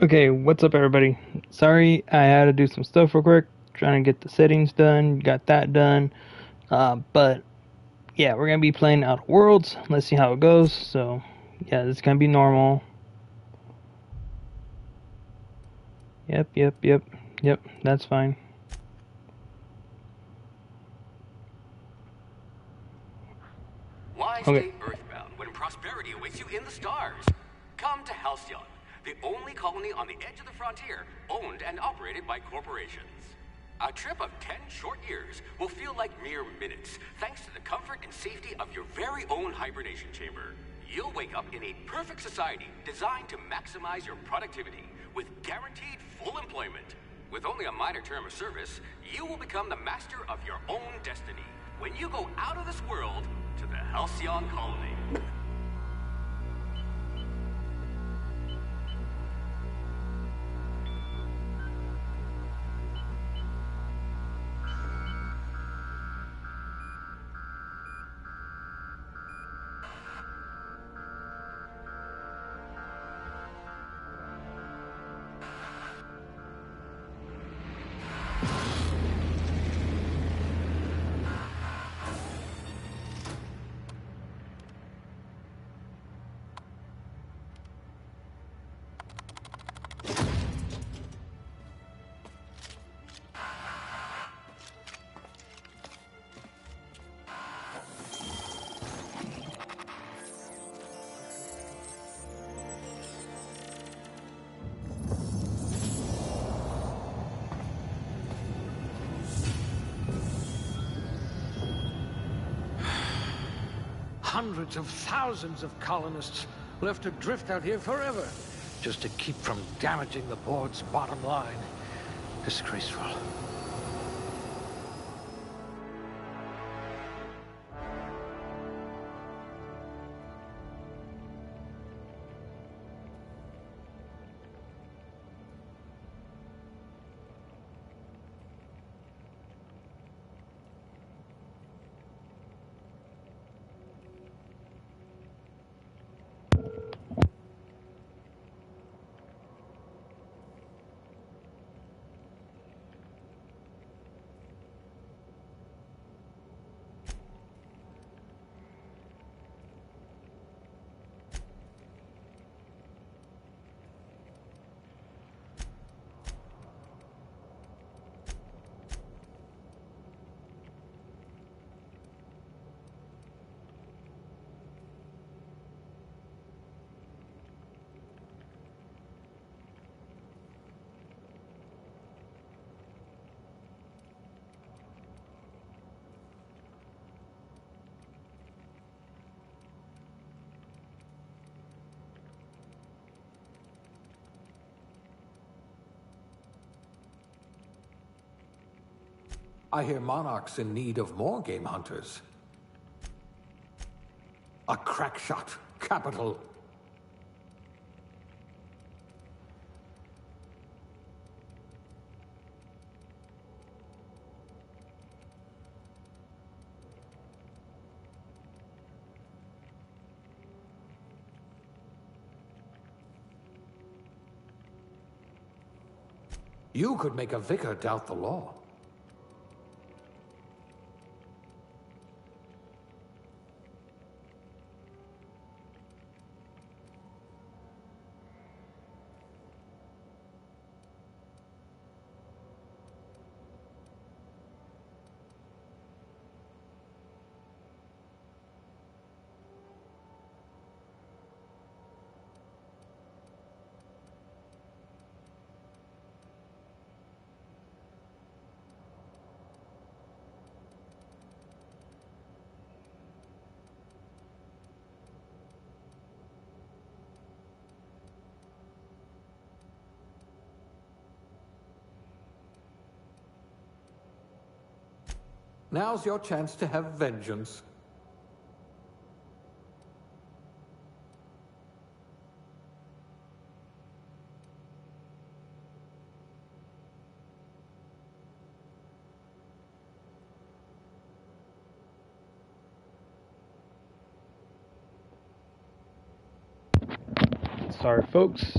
Okay, what's up everybody? Sorry, I had to do some stuff real quick, trying to get the settings done, got that done. But yeah, we're gonna be playing Outer Worlds. Let's see how it goes. So yeah, this is gonna be normal. Yep, that's fine. Why Okay. stay earthbound when prosperity awaits you in the stars? Come to Halcyon, the only colony on the edge of the frontier, owned and operated by corporations. A trip of 10 short years will feel like mere minutes, thanks to the comfort and safety of your very own hibernation chamber. You'll wake up in a perfect society designed to maximize your productivity, with guaranteed full employment. With only a minor term of service, you will become the master of your own destiny when you go out of this world to the Halcyon colony. Hundreds of thousands of colonists left to drift out here forever, just to keep from damaging the board's bottom line. Disgraceful. I hear Monarch's in need of more game hunters. A crack shot. Capital. You could make a vicar doubt the law. Now's your chance to have vengeance. Sorry folks.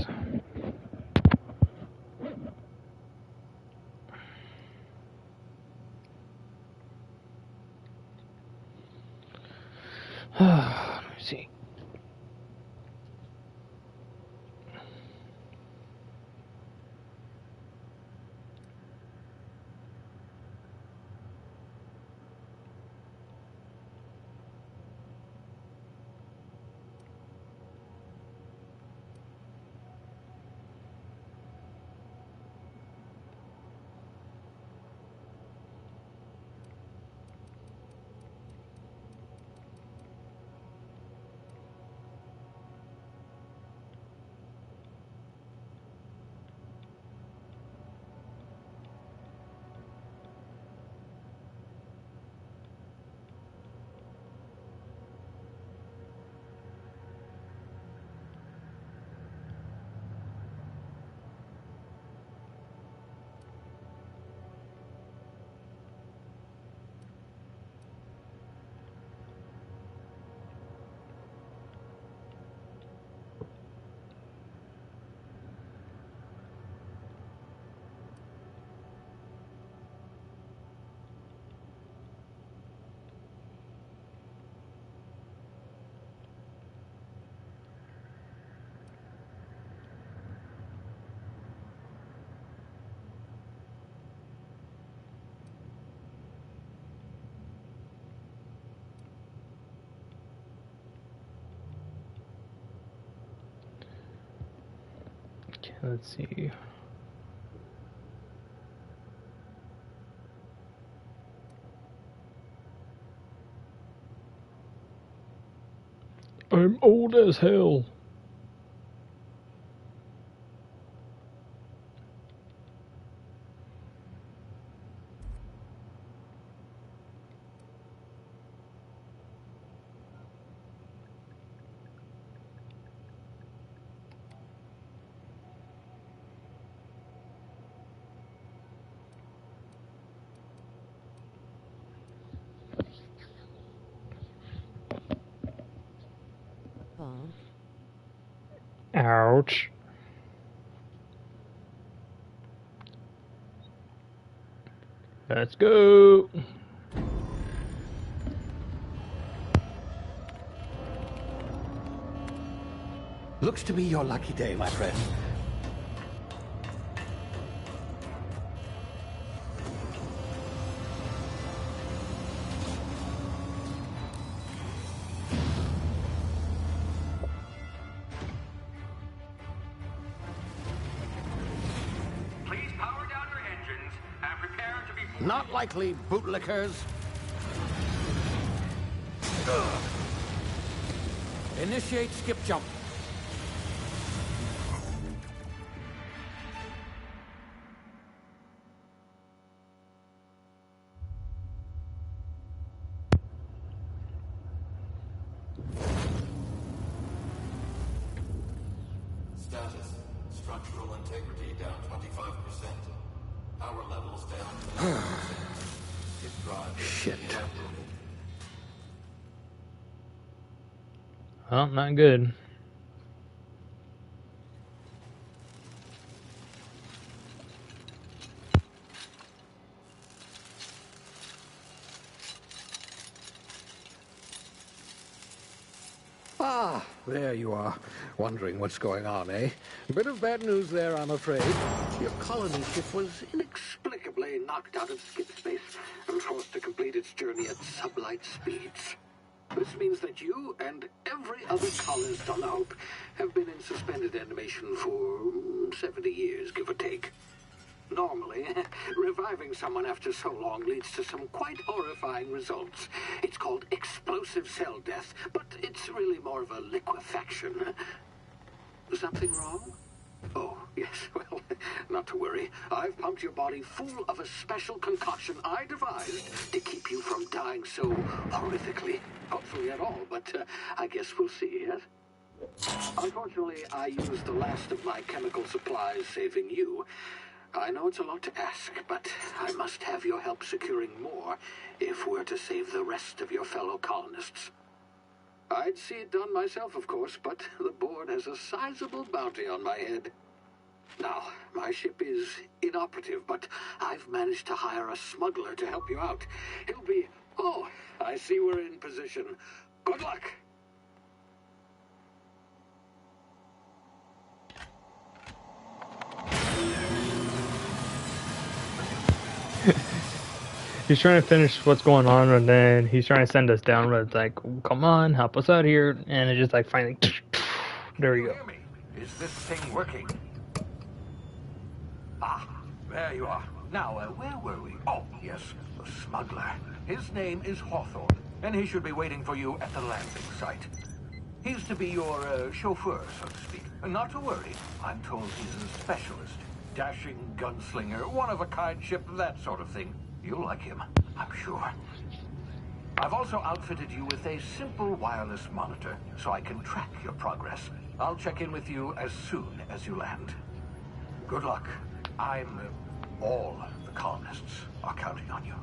Okay, let's see. I'm old as hell. Bonk. Ouch. Let's go. Looks to be your lucky day, my friend. Please power down your engines and prepare to be... Not likely, bootlickers. Initiate skip jump. Status. Structural integrity down 25%. Power levels down 20%. Hit drive. Shit. Well, not good. Ah, there you are. Wondering what's going on, eh? Bit of bad news there, I'm afraid. Your colony ship was inexplicably knocked out of skip space and forced to complete its journey at sublight speeds. This means that you and every other colonist on the Hope have been in suspended animation for 70 years, give or take. Normally, reviving someone after so long leads to some quite horrifying results. It's called explosive cell death, but it's really more of a liquefaction. Something wrong? Oh, yes, well, not to worry. I've pumped your body full of a special concoction I devised to keep you from dying so horrifically. Hopefully at all, but I guess we'll see, yes? Unfortunately, I used the last of my chemical supplies saving you. I know it's a lot to ask, but I must have your help securing more if we're to save the rest of your fellow colonists. I'd see it done myself, of course, but the board has a sizable bounty on my head. Now, my ship is inoperative, but I've managed to hire a smuggler to help you out. He'll be... Oh, I see we're in position. Good luck! He's trying to finish what's going on, and then he's trying to send us down. But it's like, come on, help us out here, and it's just like finally, there we go. Hear me? Is this thing working? Ah, there you are. Now, where were we? Oh, yes, the smuggler. His name is Hawthorne, and he should be waiting for you at the landing site. He's to be your chauffeur, so to speak. Not to worry, I'm told he's a specialist. Dashing gunslinger, one-of-a-kind ship, that sort of thing. You'll like him, I'm sure. I've also outfitted you with a simple wireless monitor, so I can track your progress. I'll check in with you as soon as you land. Good luck. All the colonists are counting on you.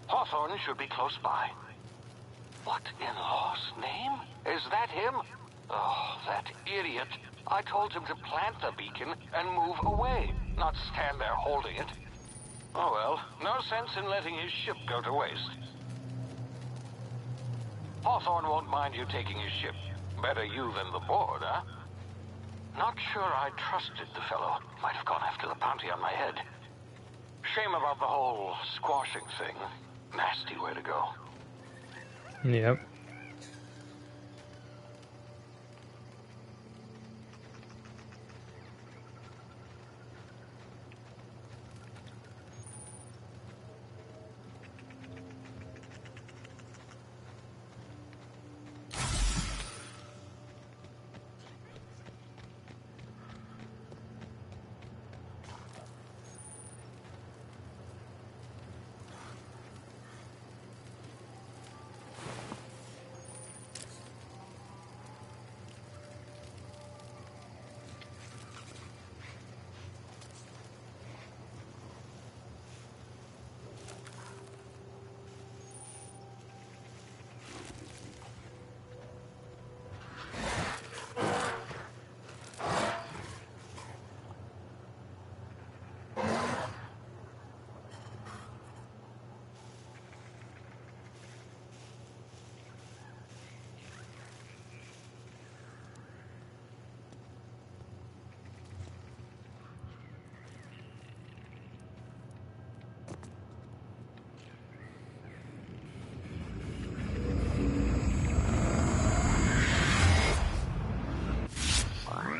Hawthorne should be close by. What in law's name? Is that him? Oh, that idiot. I told him to plant the beacon and move away, not stand there holding it. Oh well, no sense in letting his ship go to waste. Hawthorne won't mind you taking his ship. Better you than the board, huh? Not sure I trusted the fellow. Might have gone after the bounty on my head. Shame about the whole squashing thing. Nasty way to go. Yep.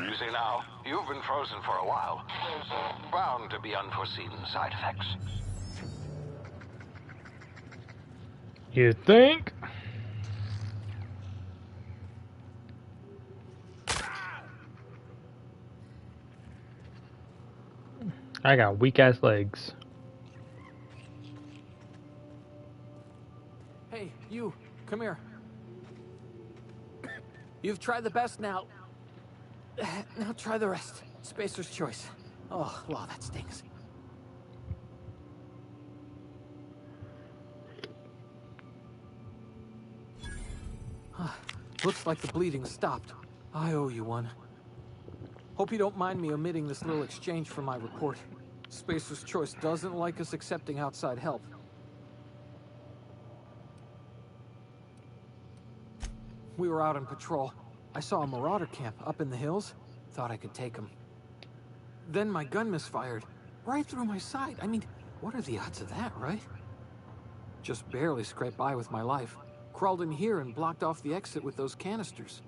You see now, you've been frozen for a while. There's bound to be unforeseen side effects. You think? I got weak ass legs. Hey, you, come here. You've tried the best now. Now try the rest. Spacer's choice. Oh, wow, that stings. Looks like the bleeding stopped. I owe you one. Hope you don't mind me omitting this little exchange from my report. Spacer's choice doesn't like us accepting outside help. We were out on patrol. I saw a marauder camp up in the hills. Thought I could take him. Then my gun misfired. Right through my side. I mean, what are the odds of that, right? Just barely scraped by with my life. Crawled in here and blocked off the exit with those canisters.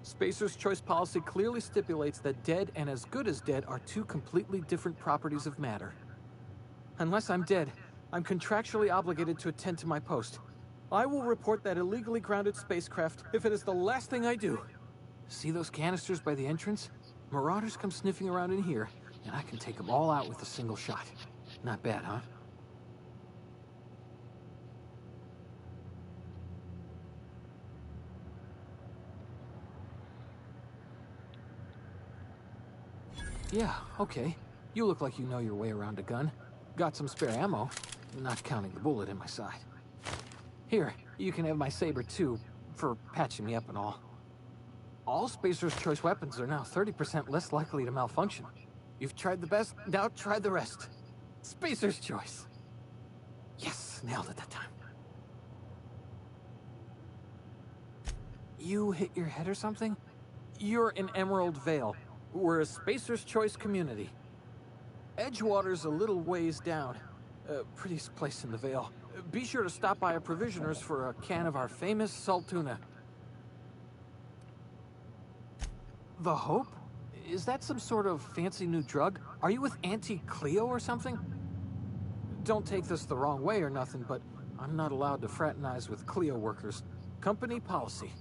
Spacer's choice policy clearly stipulates that dead and as good as dead are two completely different properties of matter. Unless I'm dead, I'm contractually obligated to attend to my post. I will report that illegally grounded spacecraft if it is the last thing I do. See those canisters by the entrance? Marauders come sniffing around in here, and I can take them all out with a single shot. Not bad, huh? Yeah, okay. You look like you know your way around a gun. Got some spare ammo, not counting the bullet in my side. Here, you can have my saber too, for patching me up and all. All Spacer's choice weapons are now 30% less likely to malfunction. You've tried the best, now try the rest. Spacer's choice. Yes, nailed it that time. You hit your head or something? You're in Emerald Vale. We're a Spacer's choice community. Edgewater's a little ways down. Prettiest place in the Vale. Be sure to stop by a provisioner's for a can of our famous salt tuna. The Hope? Is that some sort of fancy new drug? Are you with Auntie Cleo or something? Don't take this the wrong way or nothing, but I'm not allowed to fraternize with Cleo workers. Company policy.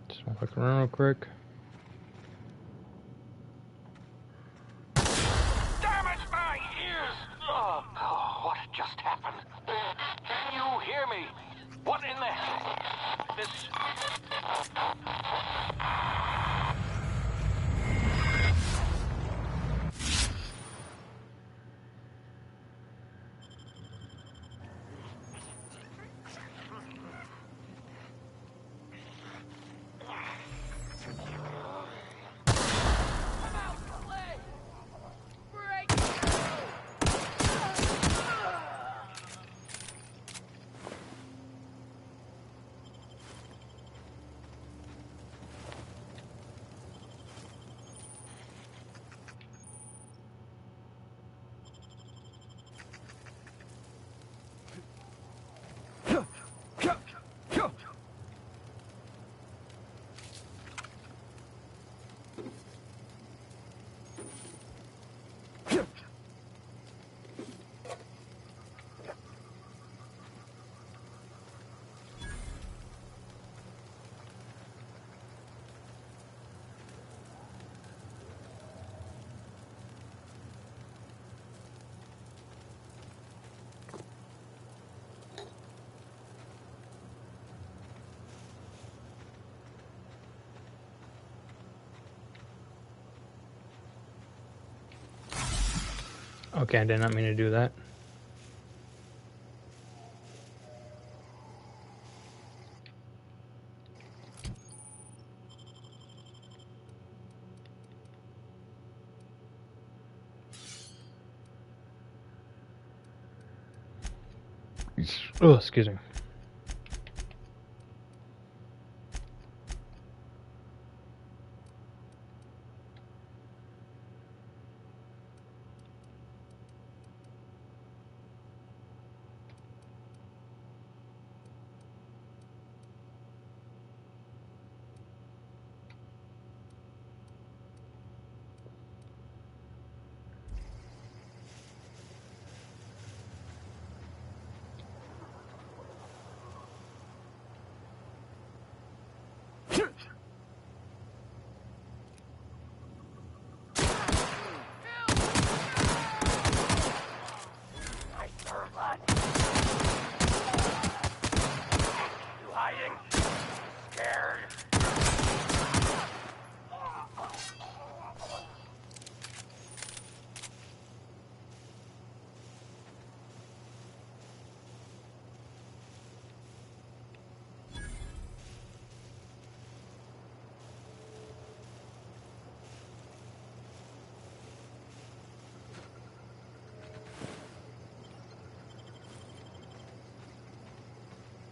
Just want to look around real quick. Damage my ears! Oh, what just happened? Can you hear plan. This... Okay, I did not mean to do that. Oh, excuse me.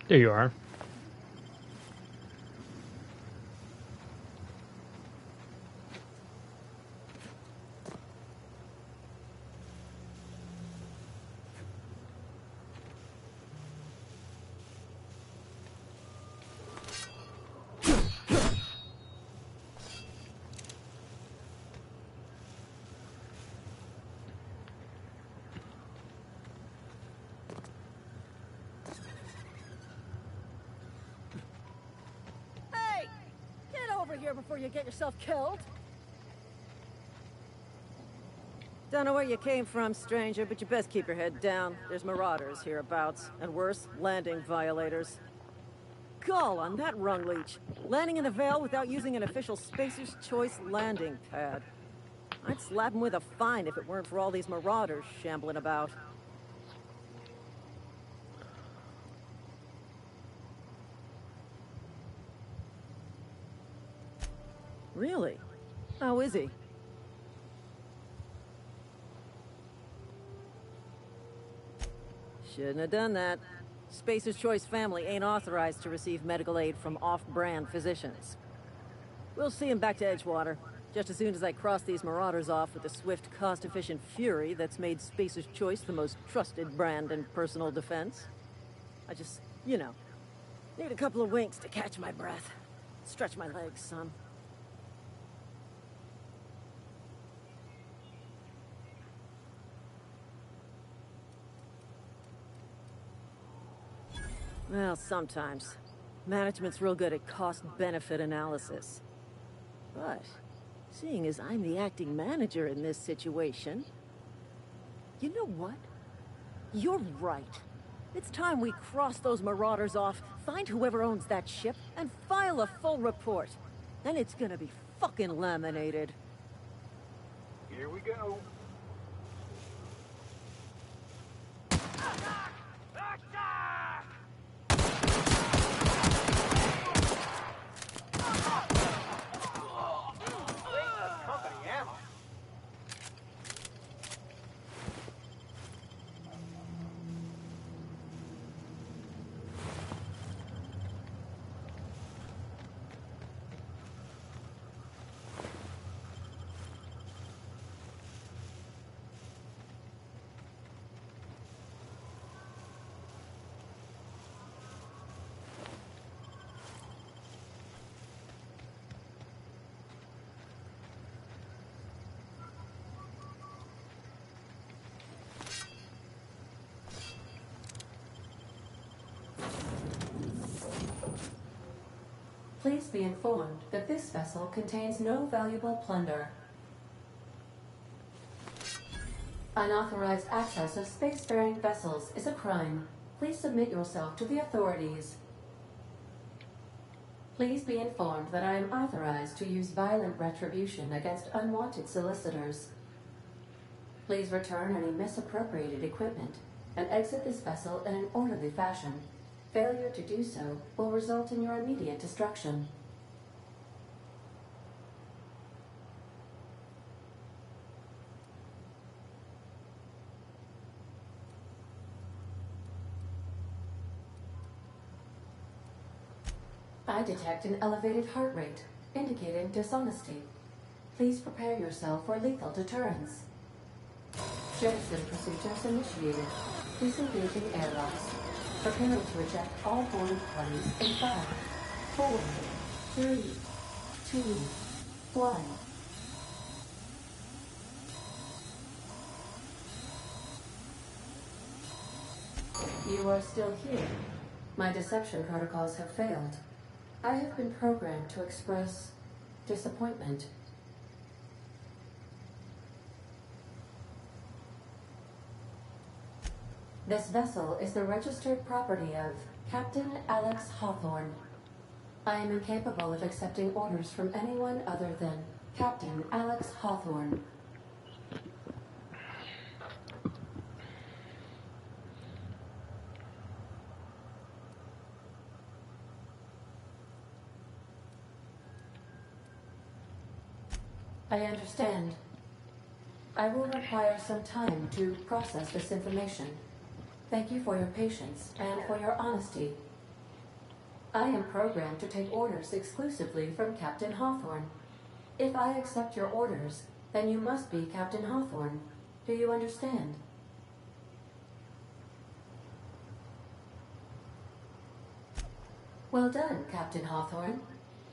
There you are. Hey! Get over here before you get yourself killed! Don't know where you came from, stranger, but you best keep your head down. There's marauders hereabouts, and worse, landing violators. Gall on that rung leech. Landing in the Vale without using an official Spacer's Choice landing pad. I'd slap him with a fine if it weren't for all these marauders shambling about. Really? How is he? Shouldn't have done that. Spacer's Choice family ain't authorized to receive medical aid from off-brand physicians. We'll see him back to Edgewater, just as soon as I cross these marauders off with the swift, cost-efficient fury that's made Spacer's Choice the most trusted brand in personal defense. I just, you know, need a couple of winks to catch my breath. Stretch my legs, son. Well, sometimes. Management's real good at cost-benefit analysis. But, seeing as I'm the acting manager in this situation... You know what? You're right. It's time we cross those marauders off, find whoever owns that ship, and file a full report. Then it's gonna be fucking laminated. Here we go. Company ammo. Please be informed that this vessel contains no valuable plunder. Unauthorized access of spacefaring vessels is a crime. Please submit yourself to the authorities. Please be informed that I am authorized to use violent retribution against unwanted solicitors. Please return any misappropriated equipment and exit this vessel in an orderly fashion. Failure to do so will result in your immediate destruction. I detect an elevated heart rate, indicating dishonesty. Please prepare yourself for lethal deterrence. Jettison procedures initiated. Please engage in airlocks. Preparing to eject all boarded planes in 5, 4, 3, 2, 1. You are still here. My deception protocols have failed. I have been programmed to express disappointment. This vessel is the registered property of Captain Alex Hawthorne. I am incapable of accepting orders from anyone other than Captain Alex Hawthorne. I understand. I will require some time to process this information. Thank you for your patience and for your honesty. I am programmed to take orders exclusively from Captain Hawthorne. If I accept your orders, then you must be Captain Hawthorne. Do you understand? Well done, Captain Hawthorne.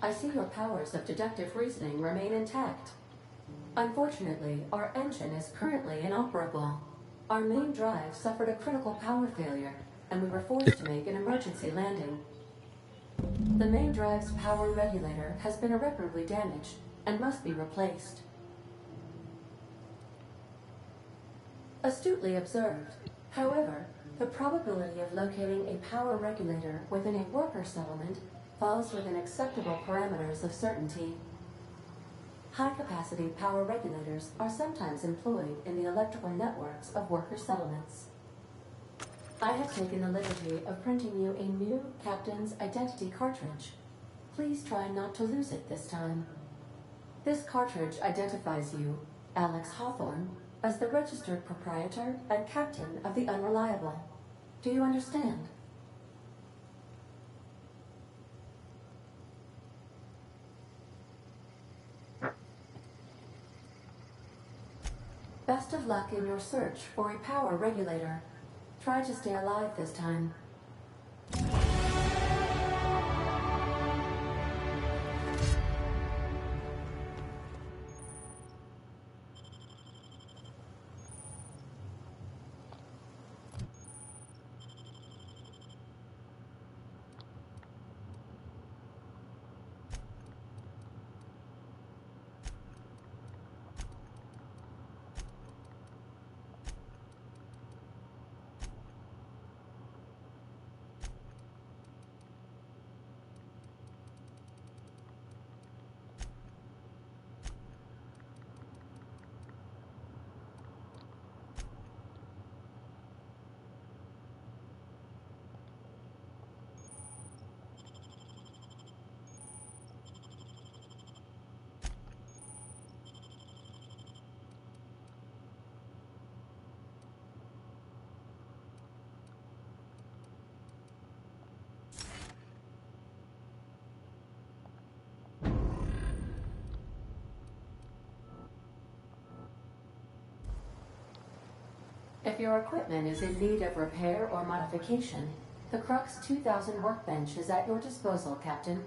I see your powers of deductive reasoning remain intact. Unfortunately, our engine is currently inoperable. Our main drive suffered a critical power failure, and we were forced to make an emergency landing. The main drive's power regulator has been irreparably damaged and must be replaced. Astutely observed. However, the probability of locating a power regulator within a worker settlement falls within acceptable parameters of certainty. High-capacity power regulators are sometimes employed in the electrical networks of worker settlements. I have taken the liberty of printing you a new Captain's Identity cartridge. Please try not to lose it this time. This cartridge identifies you, Alex Hawthorne, as the registered proprietor and captain of the Unreliable. Do you understand? Best of luck in your search for a power regulator. Try to stay alive this time. If your equipment is in need of repair or modification, the Crux 2000 workbench is at your disposal, Captain.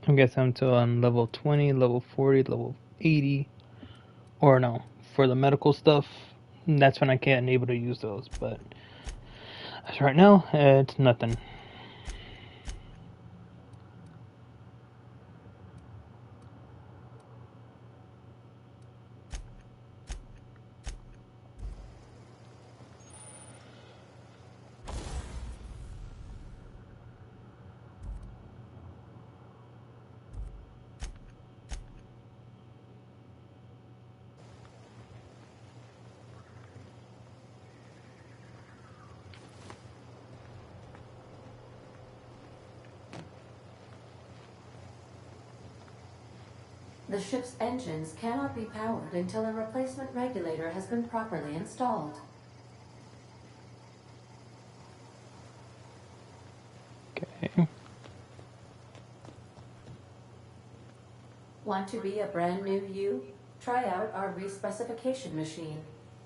I guess I'm still on level 20, level 40, level 80. Or no, for the medical stuff, that's when I can't able to use those. But as right now, it's nothing. The ship's engines cannot be powered until a replacement regulator has been properly installed. Okay. Want to be a brand new you? Try out our respecification machine.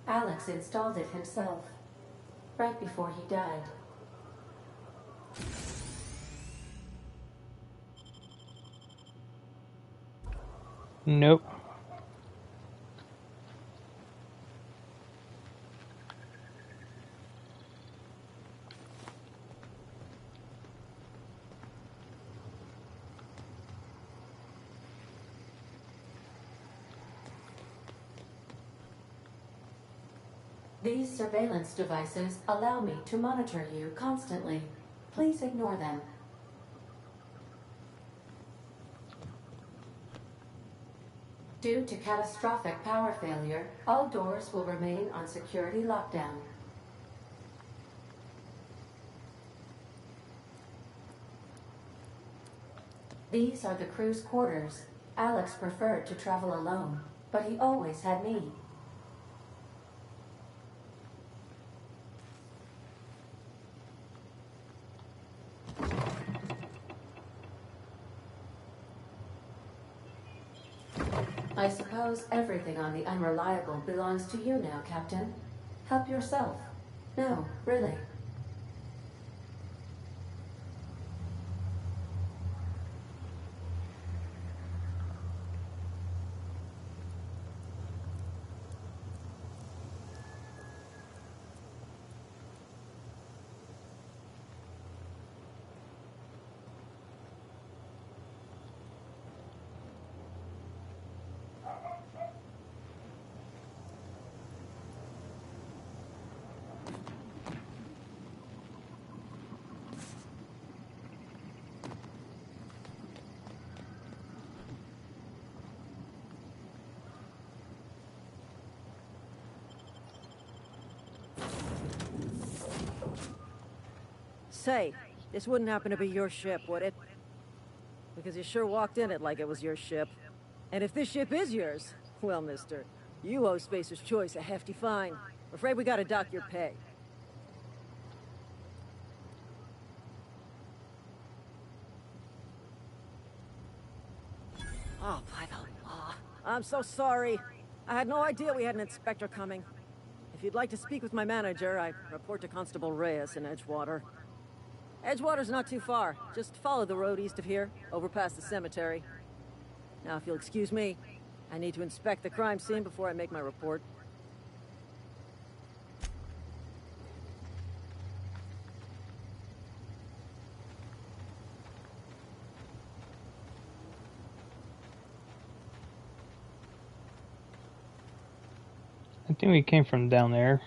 Alex installed it himself, right before he died. Nope. These surveillance devices allow me to monitor you constantly. Please ignore them. Due to catastrophic power failure, all doors will remain on security lockdown. These are the crew's quarters. Alex preferred to travel alone, but he always had me. I suppose everything on the Unreliable belongs to you now, Captain. Help yourself. No, really. Say, this wouldn't happen to be your ship, would it? Because you sure walked in it like it was your ship. And if this ship is yours, well, mister, you owe Spacer's Choice a hefty fine. I'm afraid we gotta dock your pay. Oh, by the law. I'm so sorry. I had no idea we had an inspector coming. If you'd like to speak with my manager, I report to Constable Reyes in Edgewater. Edgewater's not too far. Just follow the road east of here, over past the cemetery. Now, if you'll excuse me, I need to inspect the crime scene before I make my report. I think we came from down there.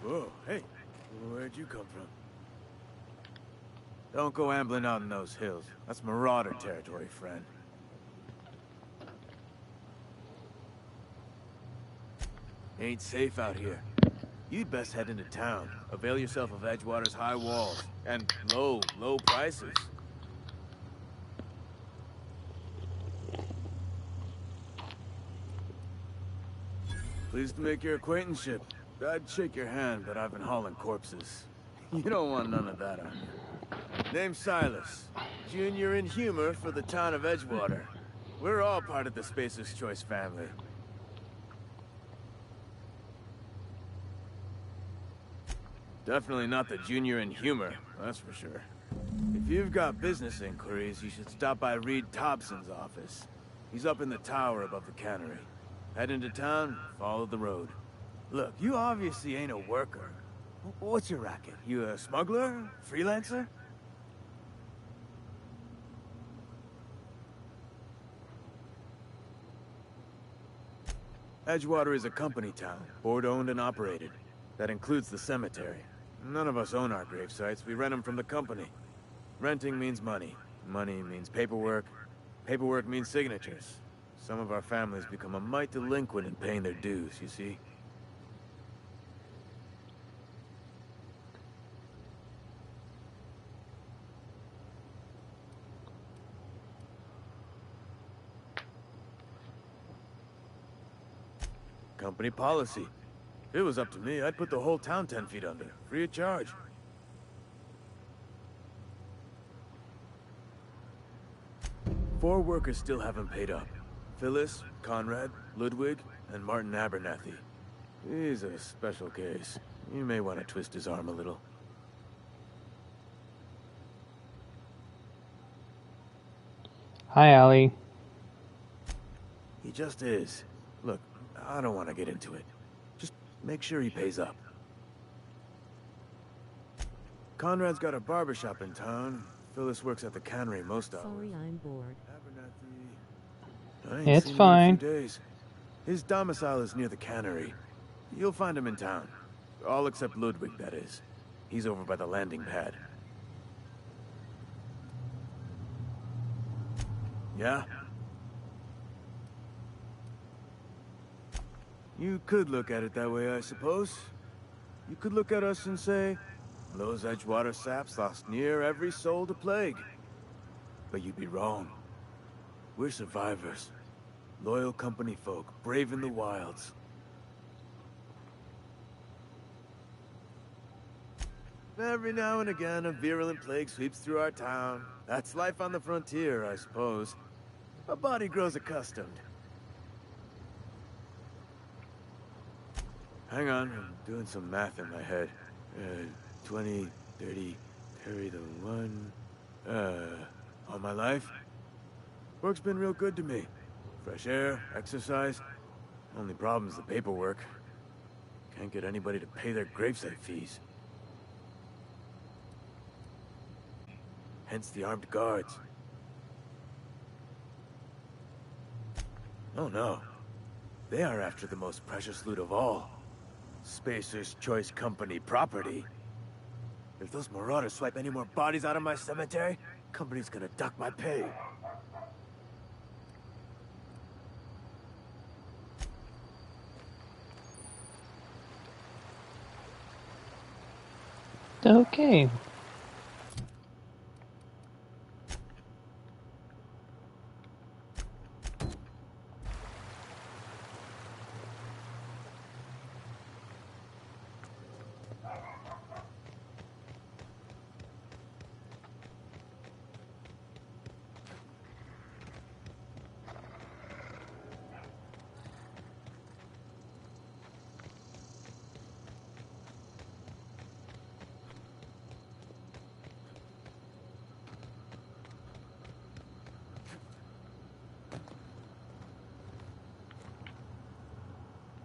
Whoa, hey, where'd you come from? Don't go ambling out in those hills. That's marauder territory, friend. Ain't safe out here. You'd best head into town. Avail yourself of Edgewater's high walls. And low prices. Pleased to make your acquaintanceship. I'd shake your hand, but I've been hauling corpses. You don't want none of that on you. Name's Silas. Junior in humor for the town of Edgewater. We're all part of the Spacer's Choice family. Definitely not the junior in humor, that's for sure. If you've got business inquiries, you should stop by Reed Thompson's office. He's up in the tower above the cannery. Head into town, follow the road. Look, you obviously ain't a worker. What's your racket? You a smuggler? Freelancer? Edgewater is a company town, board-owned and operated. That includes the cemetery. None of us own our grave sites. We rent them from the company. Renting means money. Money means paperwork. Paperwork means signatures. Some of our families become a mite delinquent in paying their dues, you see? Company policy. If it was up to me, I'd put the whole town 10 feet under, free of charge. Four workers still haven't paid up. Phyllis, Conrad, Ludwig, and Martin Abernathy. He's a special case. You may want to twist his arm a little. Hi, Allie. He just is. Look, I don't want to get into it. Just make sure he pays up. Conrad's got a barbershop in town. Phyllis works at the cannery most hours. Sorry, I'm bored. Abernathy... I ain't It's seen him fine. in a few days. His domicile is near the cannery. You'll find him in town. All except Ludwig, that is. He's over by the landing pad. Yeah? You could look at it that way, I suppose. You could look at us and say, those Edgewater saps lost near every soul to plague. But you'd be wrong. We're survivors. Loyal company folk, braving the wilds. Every now and again, a virulent plague sweeps through our town. That's life on the frontier, I suppose. A body grows accustomed. Hang on, I'm doing some math in my head. 20, 30, carry the one... all my life? Work's been real good to me. Fresh air, exercise. Only problem's the paperwork. Can't get anybody to pay their gravesite fees. Hence the armed guards. Oh no. They are after the most precious loot of all. Spacer's Choice Company property. If those marauders swipe any more bodies out of my cemetery, company's gonna duck my pay. Okay.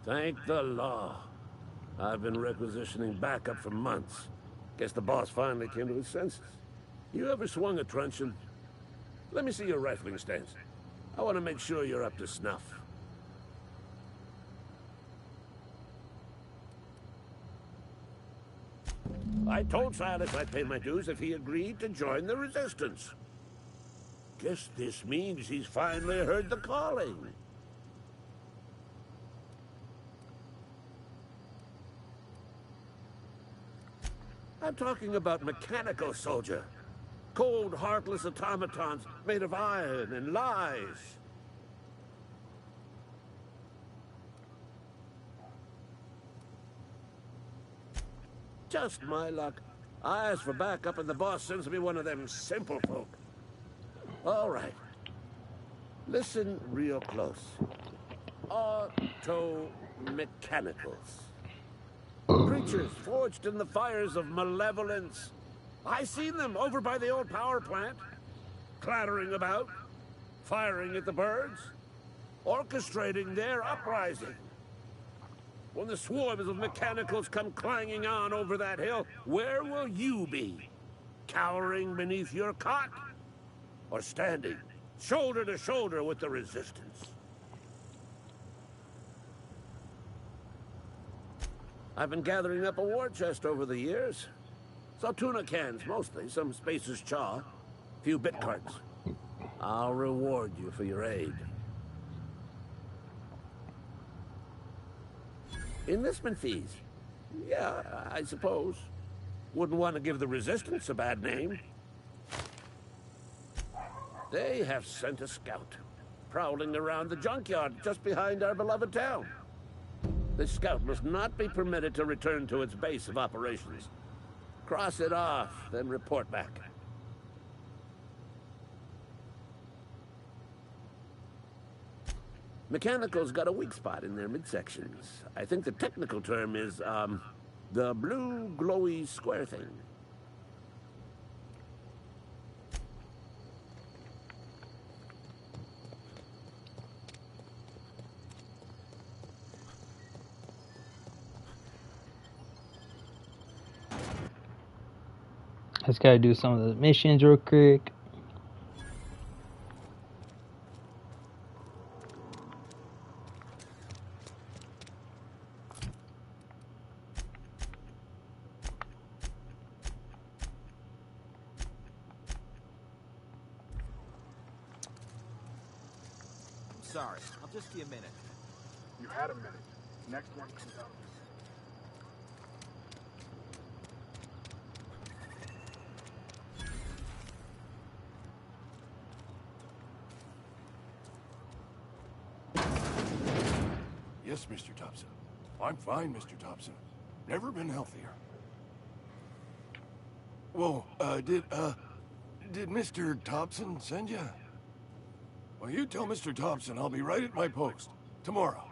Thank the law. I've been requisitioning backup for months. Guess the boss finally came to his senses. You ever swung a truncheon? Let me see your rifling stance. I want to make sure you're up to snuff. I told Silas I'd pay my dues if he agreed to join the resistance. Guess this means he's finally heard the calling. I'm talking about mechanical soldier. Cold, heartless automatons made of iron and lies. Just my luck. I ask for backup and the boss sends me one of them simple folk. All right. Listen real close. Auto-mechanicals. Creatures forged in the fires of malevolence. I seen them over by the old power plant. Clattering about, firing at the birds, orchestrating their uprising. When the swarms of mechanicals come clanging on over that hill, where will you be? Cowering beneath your cot? Or standing, shoulder to shoulder with the resistance? I've been gathering up a war chest over the years. Saw tuna cans, mostly, some Spacer's chaw, a few bit carts. I'll reward you for your aid. Enlistment fees? Yeah, I suppose. Wouldn't want to give the Resistance a bad name. They have sent a scout, prowling around the junkyard just behind our beloved town. This scout must not be permitted to return to its base of operations. Cross it off, then report back. Mechanical's got a weak spot in their midsections. I think the technical term is, the blue glowy square thing. Just gotta do some of the missions real quick. Sorry, I'll just be a minute. You had a minute. Next one comes out. Yes, Mr. Thompson. I'm fine, Mr. Thompson. Never been healthier. Whoa, did Mr. Thompson send you? Well, you tell Mr. Thompson I'll be right at my post. Tomorrow.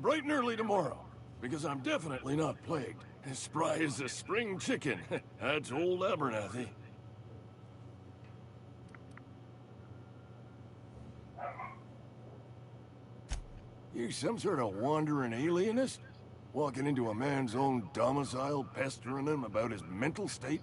Bright and early tomorrow. Because I'm definitely not plagued. As spry as a spring chicken. That's old Abernathy. You some sort of wandering alienist? Walking into a man's own domicile, pestering him about his mental state?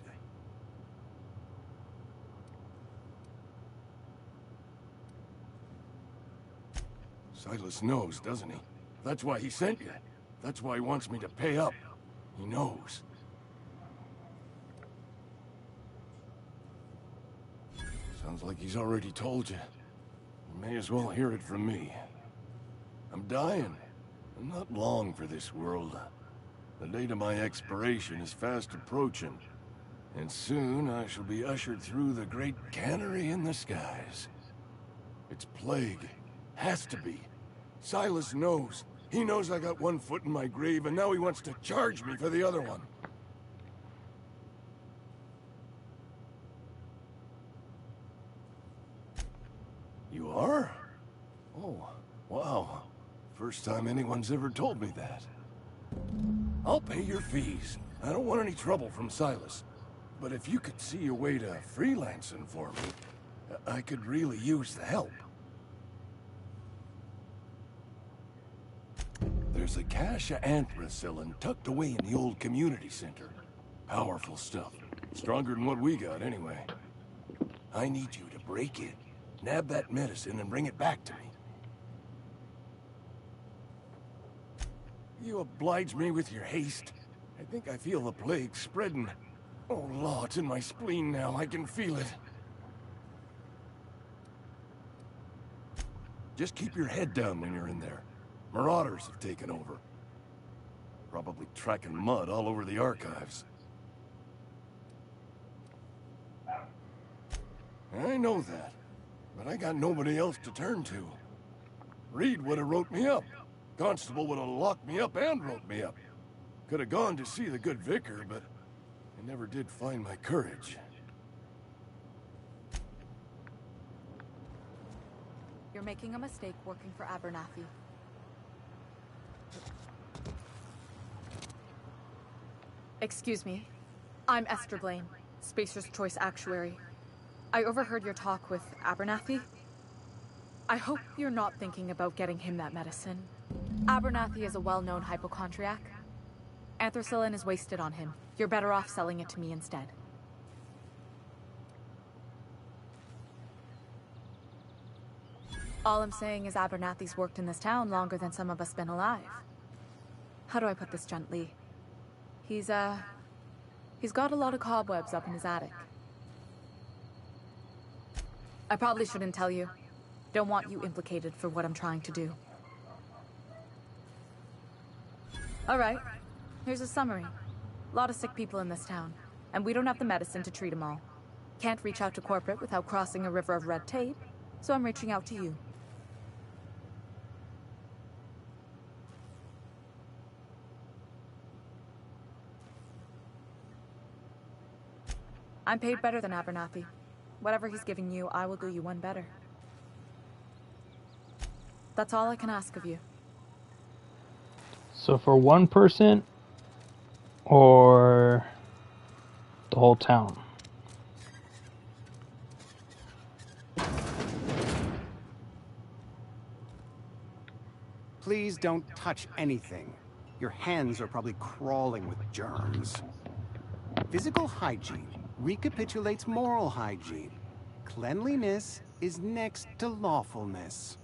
Silas knows, doesn't he? That's why he sent you. That's why he wants me to pay up. He knows. Sounds like he's already told you. You may as well hear it from me. I'm dying. I'm not long for this world. The date of my expiration is fast approaching. And soon I shall be ushered through the great cannery in the skies. It's plague. Has to be. Silas knows. He knows I got one foot in my grave, and now he wants to charge me for the other one. You are? Oh, wow. First time anyone's ever told me that. I'll pay your fees. I don't want any trouble from Silas. But if you could see a way to freelancing for me, I could really use the help. There's a cache of anthracillin tucked away in the old community center. Powerful stuff. Stronger than what we got, anyway. I need you to break in, nab that medicine, and bring it back to me. You oblige me with your haste. I think I feel the plague spreading. Oh, Law, it's in my spleen now. I can feel it. Just keep your head down when you're in there. Marauders have taken over. Probably tracking mud all over the archives. I know that, but I got nobody else to turn to. Reed would have wrote me up. Constable would have locked me up and wrote me up. Could have gone to see the good vicar, but I never did find my courage. You're making a mistake working for Abernathy. Excuse me. I'm Esther Blaine, Spacer's Choice Actuary. I overheard your talk with Abernathy. I hope you're not thinking about getting him that medicine. Abernathy is a well-known hypochondriac. Anthracillin is wasted on him. You're better off selling it to me instead. All I'm saying is Abernathy's worked in this town longer than some of us been alive. How do I put this gently? He's got a lot of cobwebs up in his attic. I probably shouldn't tell you. Don't want you implicated for what I'm trying to do. All right, here's a summary. A lot of sick people in this town, and we don't have the medicine to treat them all. Can't reach out to corporate without crossing a river of red tape, so I'm reaching out to you. I'm paid better than Abernathy. Whatever he's giving you, I will do you one better. That's all I can ask of you. So for one person or the whole town? Please don't touch anything. Your hands are probably crawling with germs. Physical hygiene recapitulates moral hygiene. Cleanliness is next to lawfulness.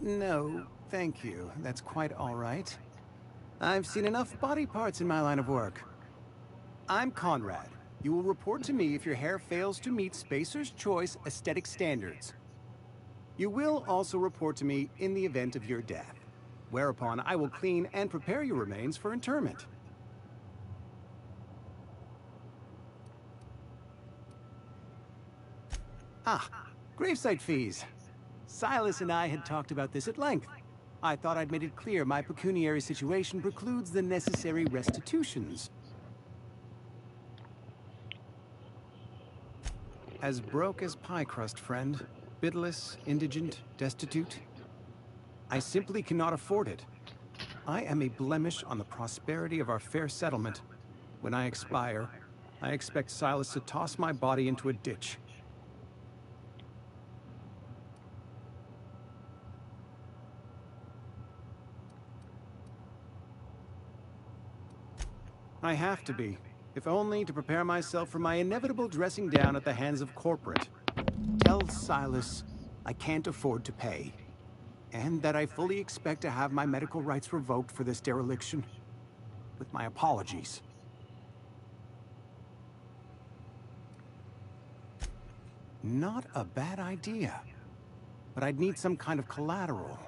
No, thank you. That's quite all right. I've seen enough body parts in my line of work. I'm Conrad. You will report to me if your hair fails to meet Spacer's Choice aesthetic standards. You will also report to me in the event of your death, whereupon I will clean and prepare your remains for interment. Ah, gravesite fees. Silas and I had talked about this at length. I thought I'd made it clear my pecuniary situation precludes the necessary restitutions. As broke as pie crust, friend. Bidless, indigent, destitute. I simply cannot afford it. I am a blemish on the prosperity of our fair settlement. When I expire, I expect Silas to toss my body into a ditch. I have to be, if only to prepare myself for my inevitable dressing down at the hands of corporate. Tell Silas I can't afford to pay, and that I fully expect to have my medical rights revoked for this dereliction. With my apologies. Not a bad idea. But I'd need some kind of collateral.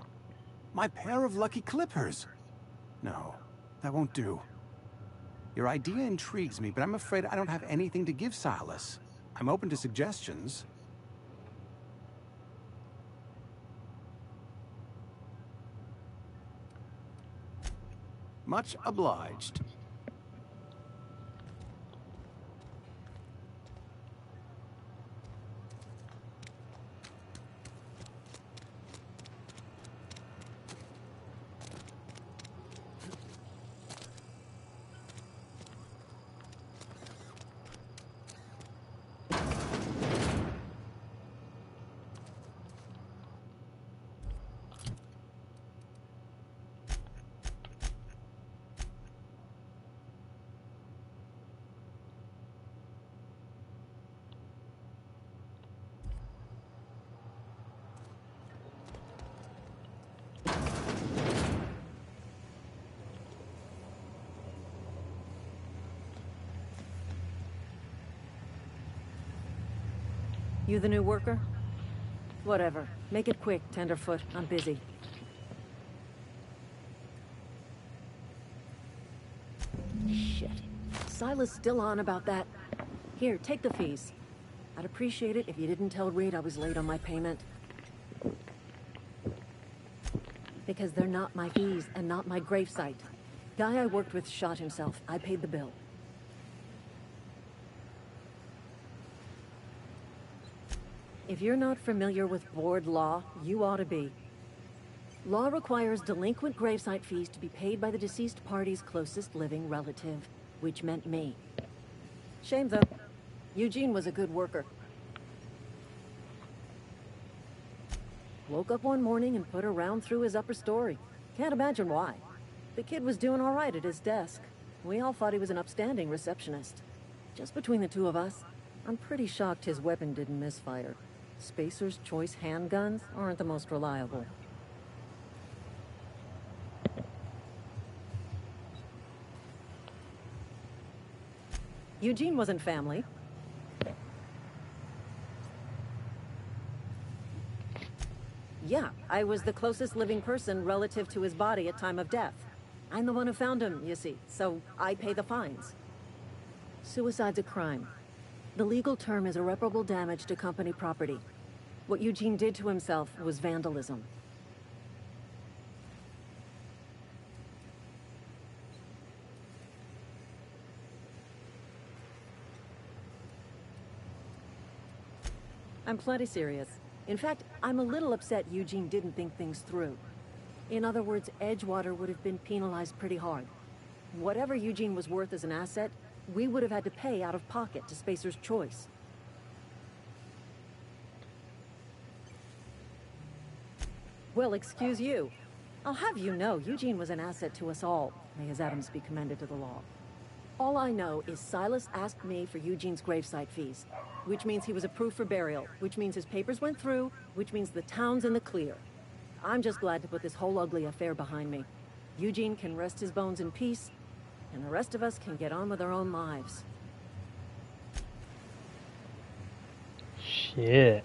My pair of lucky clippers. No, that won't do. Your idea intrigues me, but I'm afraid I don't have anything to give Silas. I'm open to suggestions. Much obliged. You the new worker? Whatever. Make it quick, Tenderfoot. I'm busy. Shit. Silas still on about that. Here, take the fees. I'd appreciate it if you didn't tell Reed I was late on my payment. Because they're not my fees and not my gravesite. Guy I worked with shot himself. I paid the bill. If you're not familiar with board law, you ought to be. Law requires delinquent gravesite fees to be paid by the deceased party's closest living relative, which meant me. Shame, though. Eugene was a good worker. Woke up one morning and put a round through his upper story. Can't imagine why. The kid was doing all right at his desk. We all thought he was an upstanding receptionist. Just between the two of us, I'm pretty shocked his weapon didn't misfire. Spacer's Choice handguns aren't the most reliable. Eugene wasn't family. Yeah, I was the closest living person relative to his body at time of death. I'm the one who found him, you see, so I pay the fines. Suicide's a crime. The legal term is irreparable damage to company property. What Eugene did to himself was vandalism. I'm plenty serious. In fact, I'm a little upset Eugene didn't think things through. In other words, Edgewater would have been penalized pretty hard. Whatever Eugene was worth as an asset, we would have had to pay out of pocket to Spacer's Choice. Well, excuse you. I'll have you know, Eugene was an asset to us all. May his atoms be commended to the law. All I know is Silas asked me for Eugene's gravesite fees, which means he was approved for burial, which means his papers went through, which means the town's in the clear. I'm just glad to put this whole ugly affair behind me. Eugene can rest his bones in peace, and the rest of us can get on with our own lives. Shit.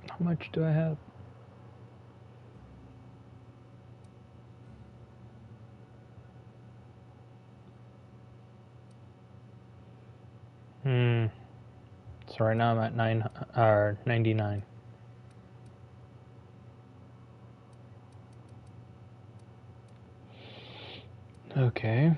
How much do I have? So right now I'm at 99. Okay.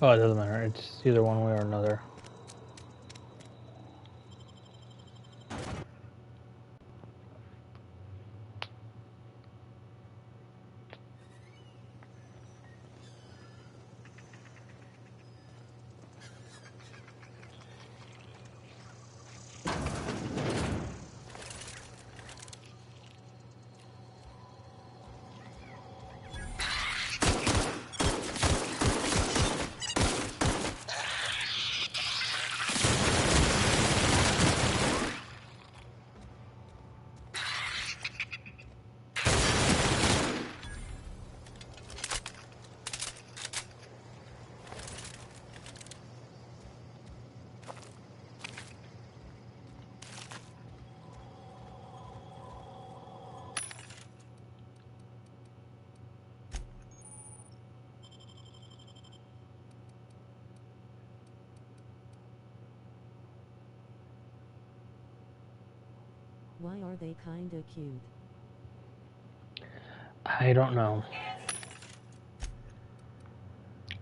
Oh, it doesn't matter. It's either one way or another. Why are they kinda cute? I don't know.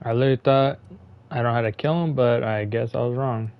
I literally thought I don't know how to kill him, but I guess I was wrong.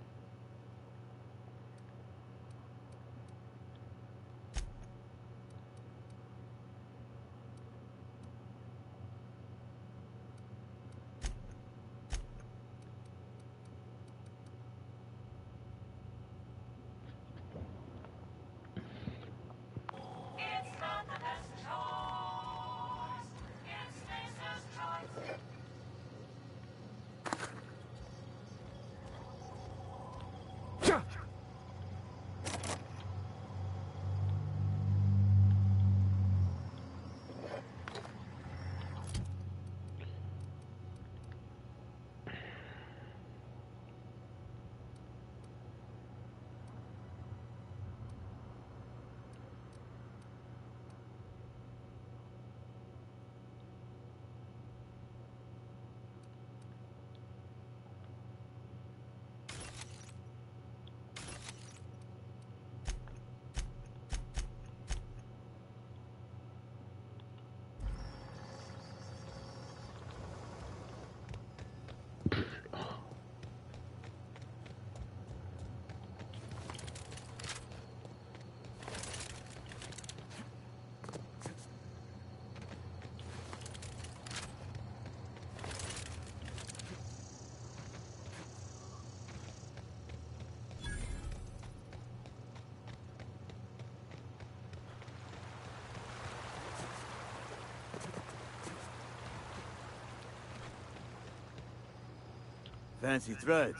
Fancy threads.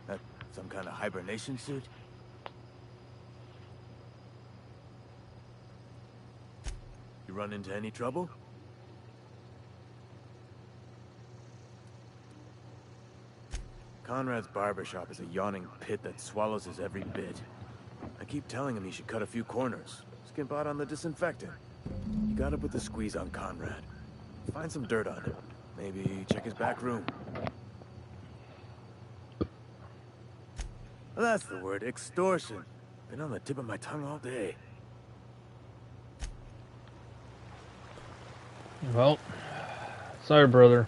That some kind of hibernation suit? You run into any trouble? Conrad's barbershop is a yawning pit that swallows his every bit. I keep telling him he should cut a few corners. Skimp out on the disinfectant. You gotta put the squeeze on Conrad. Find some dirt on him. Maybe check his back room. That's the word, extortion. Been on the tip of my tongue all day. Well, sorry, brother.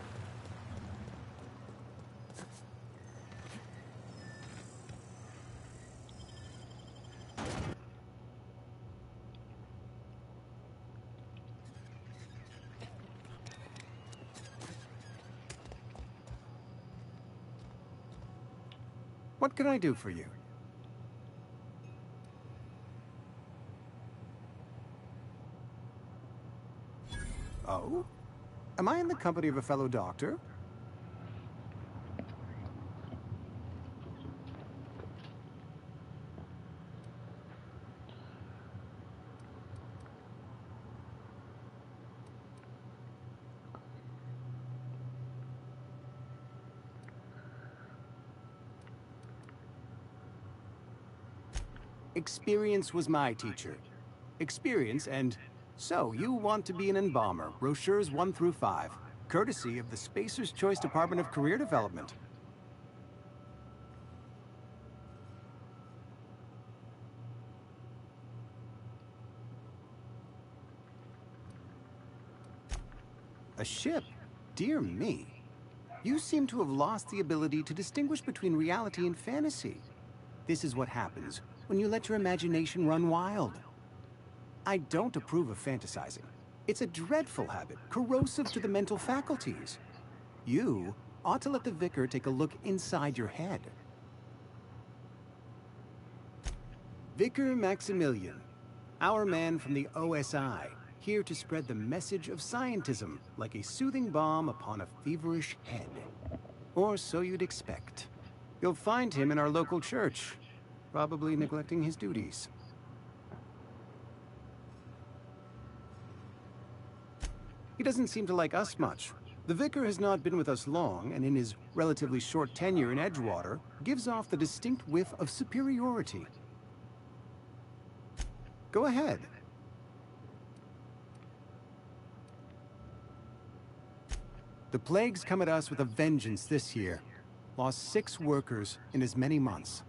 What can I do for you? Oh? Am I in the company of a fellow doctor? Experience was my teacher. Experience and... So, you want to be an embalmer, brochures 1 through 5, courtesy of the Spacer's Choice Department of Career Development. A ship? Dear me. You seem to have lost the ability to distinguish between reality and fantasy. This is what happens when you let your imagination run wild. I don't approve of fantasizing. It's a dreadful habit, corrosive to the mental faculties. You ought to let the vicar take a look inside your head. Vicar Maximilian, our man from the OSI, here to spread the message of scientism like a soothing balm upon a feverish head. Or so you'd expect. You'll find him in our local church, probably neglecting his duties. He doesn't seem to like us much. The vicar has not been with us long, and in his relatively short tenure in Edgewater, gives off the distinct whiff of superiority. Go ahead. The plague's come at us with a vengeance this year. Lost 6 workers in as many months.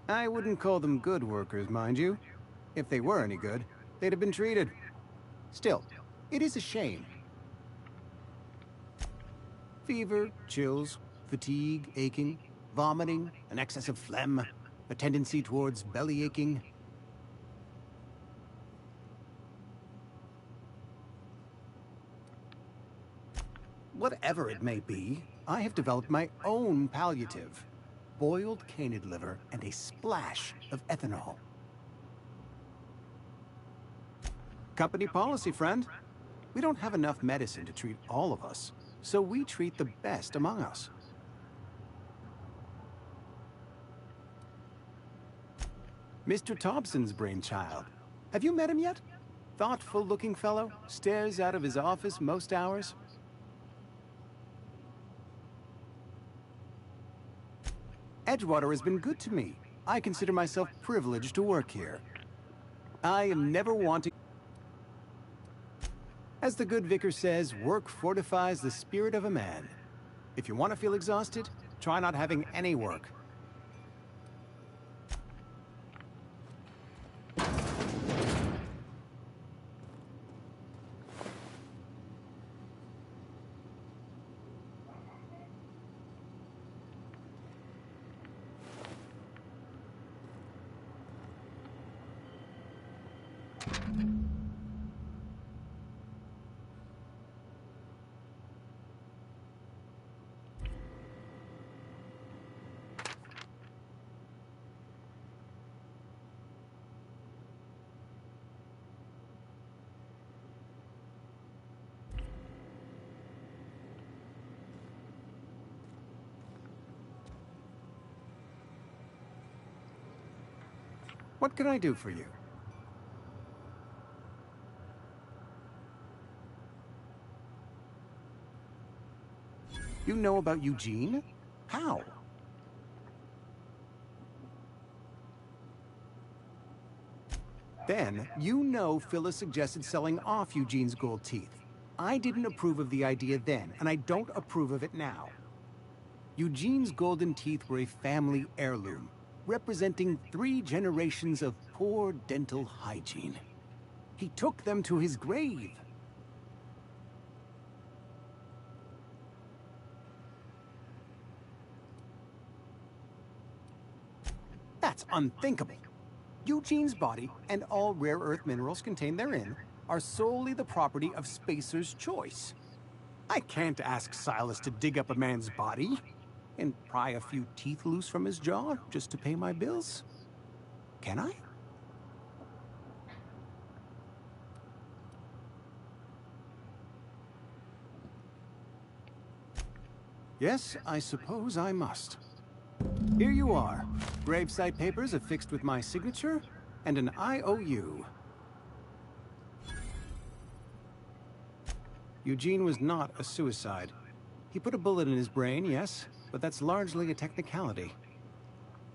I wouldn't call them good workers, mind you. If they were any good, they'd have been treated. Still, it is a shame. Fever, chills, fatigue, aching, vomiting, an excess of phlegm, a tendency towards belly aching. Whatever it may be, I have developed my own palliative. Boiled canid liver and a splash of ethanol. Company policy, friend. We don't have enough medicine to treat all of us, so we treat the best among us. Mr. Thompson's brainchild. Have you met him yet? Thoughtful-looking fellow, stares out of his office most hours. Edgewater has been good to me. I consider myself privileged to work here. I am never wanting... As the good vicar says, work fortifies the spirit of a man. If you want to feel exhausted, try not having any work. What can I do for you? You know about Eugene? How? Then, you know Phyllis suggested selling off Eugene's gold teeth. I didn't approve of the idea then, and I don't approve of it now. Eugene's golden teeth were a family heirloom, representing 3 generations of poor dental hygiene. He took them to his grave. That's unthinkable. Eugene's body and all rare earth minerals contained therein are solely the property of Spacer's Choice. I can't ask Silas to dig up a man's body and pry a few teeth loose from his jaw just to pay my bills. Can I? Yes, I suppose I must. Here you are. Gravesite papers affixed with my signature and an IOU. Eugene was not a suicide. He put a bullet in his brain, yes, but that's largely a technicality.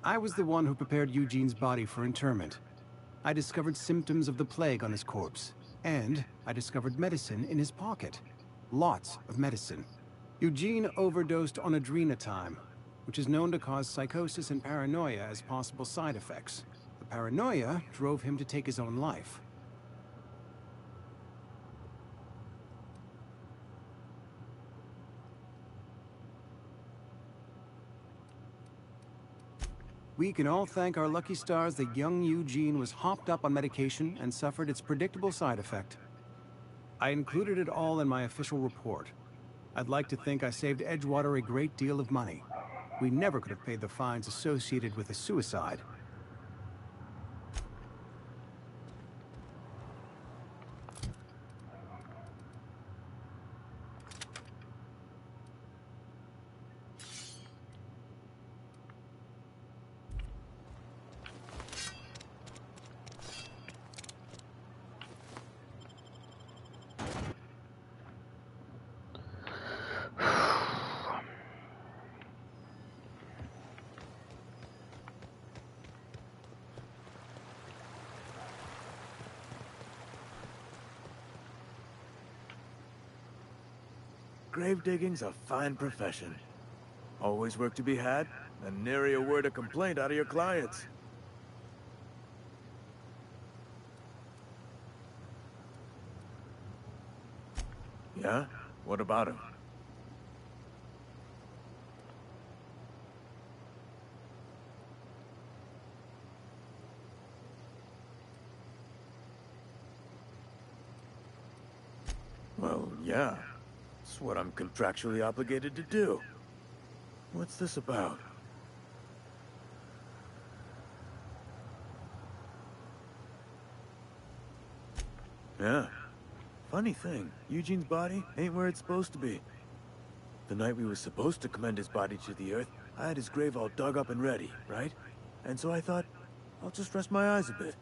I was the one who prepared Eugene's body for interment. I discovered symptoms of the plague on his corpse, and I discovered medicine in his pocket. Lots of medicine. Eugene overdosed on adrenatime, which is known to cause psychosis and paranoia as possible side effects. The paranoia drove him to take his own life. We can all thank our lucky stars that young Eugene was hopped up on medication and suffered its predictable side effect. I included it all in my official report. I'd like to think I saved Edgewater a great deal of money. We never could have paid the fines associated with a suicide. Grave digging's a fine profession. Always work to be had, and nary a word of complaint out of your clients. Yeah? What about him? Well, yeah. It's what I'm contractually obligated to do. What's this about? Yeah. Funny thing, Eugene's body ain't where it's supposed to be. The night we were supposed to commend his body to the earth, I had his grave all dug up and ready, right? And so I thought, I'll just rest my eyes a bit.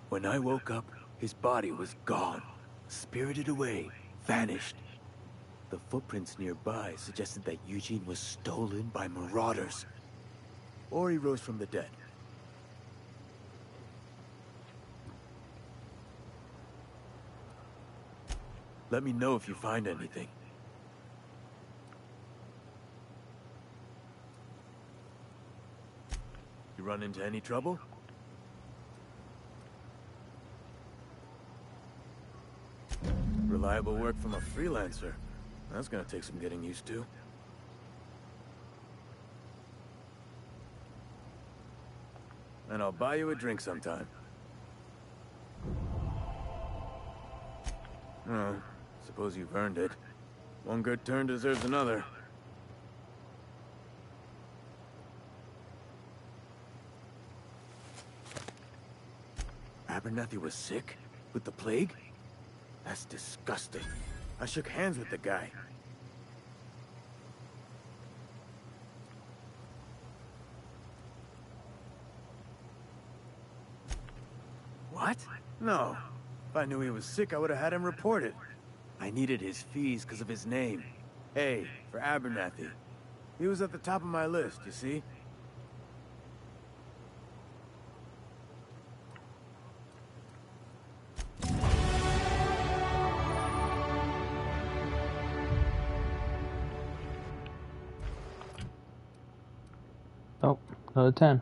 When I woke up, his body was gone. Spirited away. Vanished. The footprints nearby suggested that Eugene was stolen by marauders. Or he rose from the dead. Let me know if you find anything. You run into any trouble? Reliable work from a freelancer. That's gonna take some getting used to. And I'll buy you a drink sometime. Oh, suppose you've earned it. One good turn deserves another. Abernathy was sick? With the plague? That's disgusting. I shook hands with the guy. What? No. If I knew he was sick, I would have had him reported. I needed his fees because of his name. A, for Abernathy. He was at the top of my list, you see? Oh, another 10.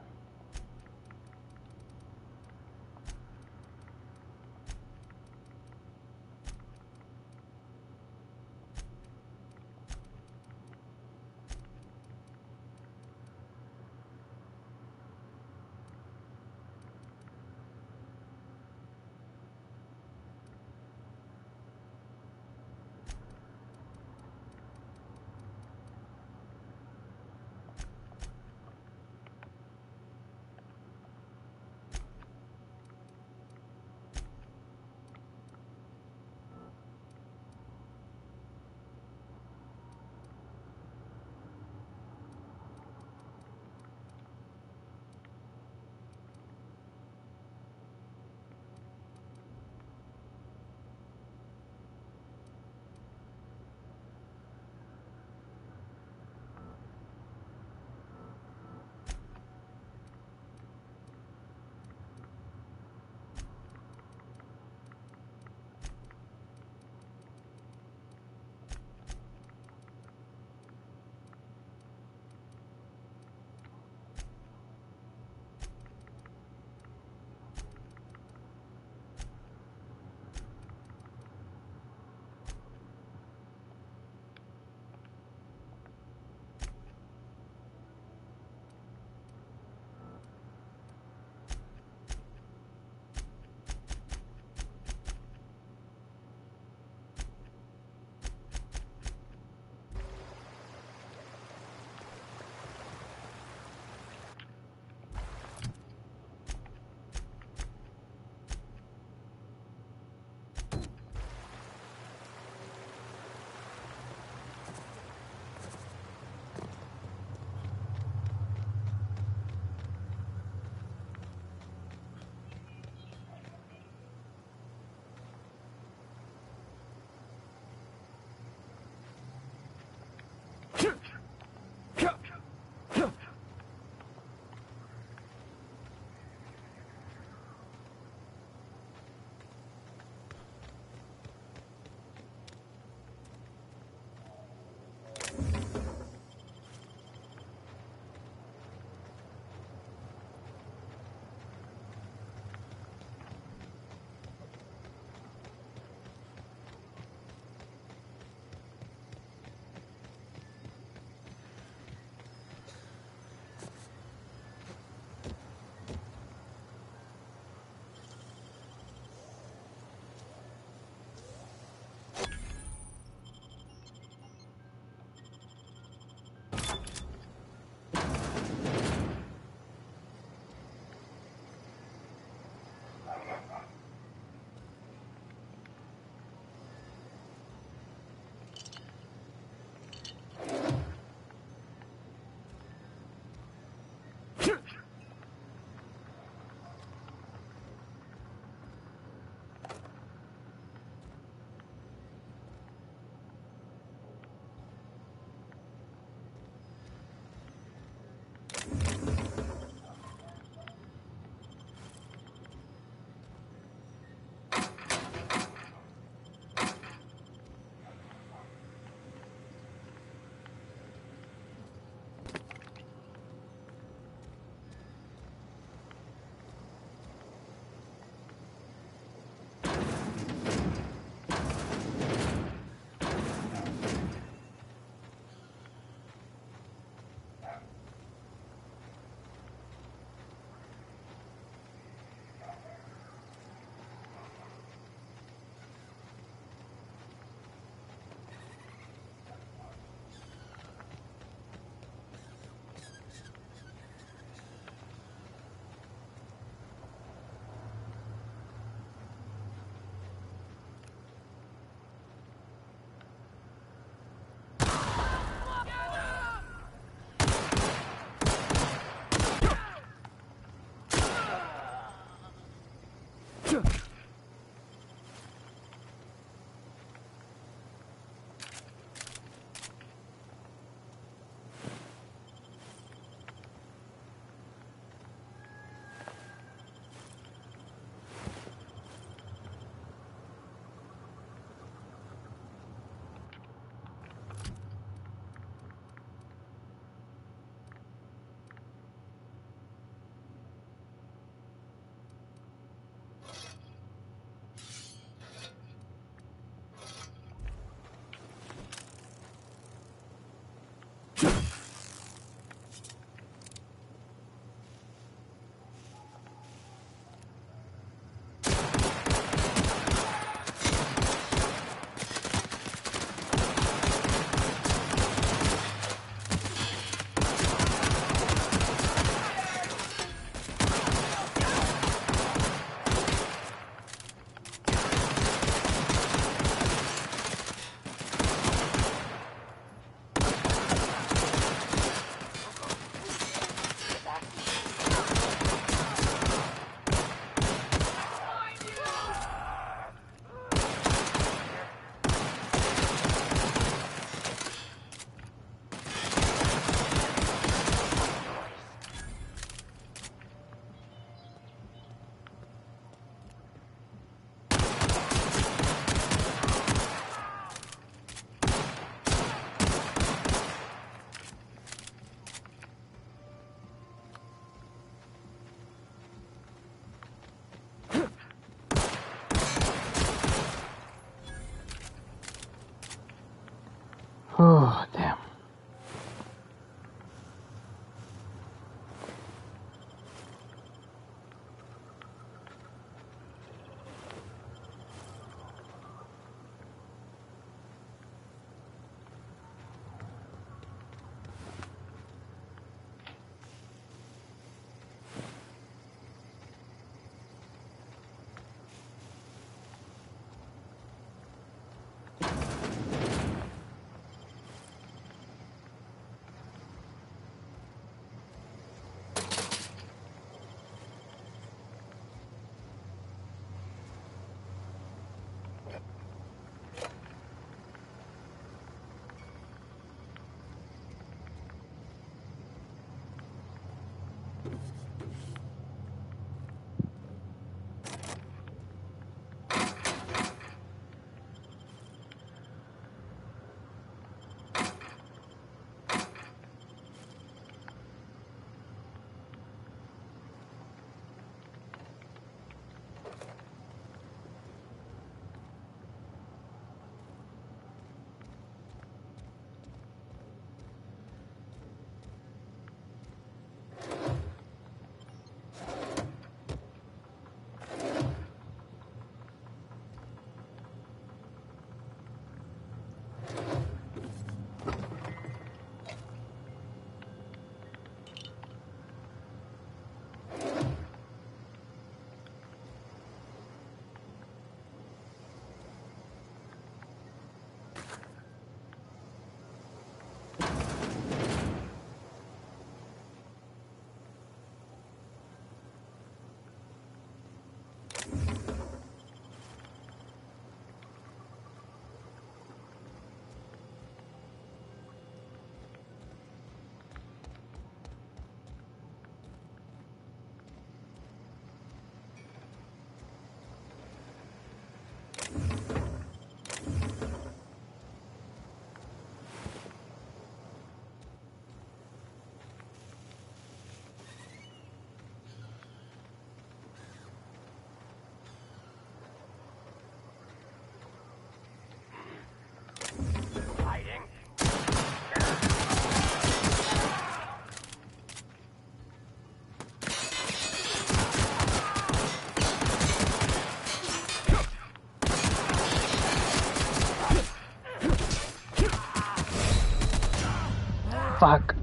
Fuck.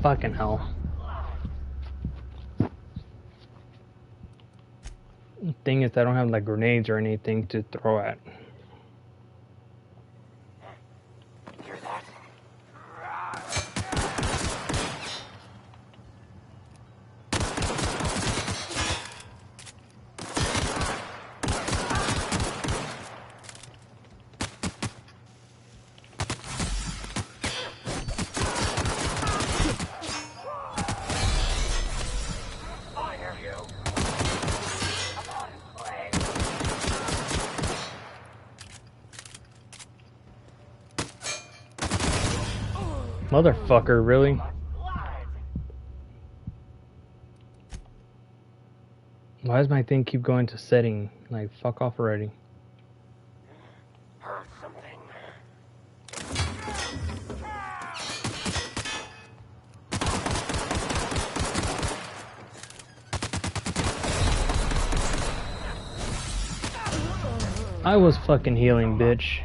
Fucking hell. The thing is, I don't have like grenades or anything to throw at. Motherfucker, really? Why does my thing keep going to setting? Like, fuck off already. I was fucking healing, bitch.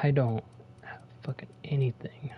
I don't have fucking anything.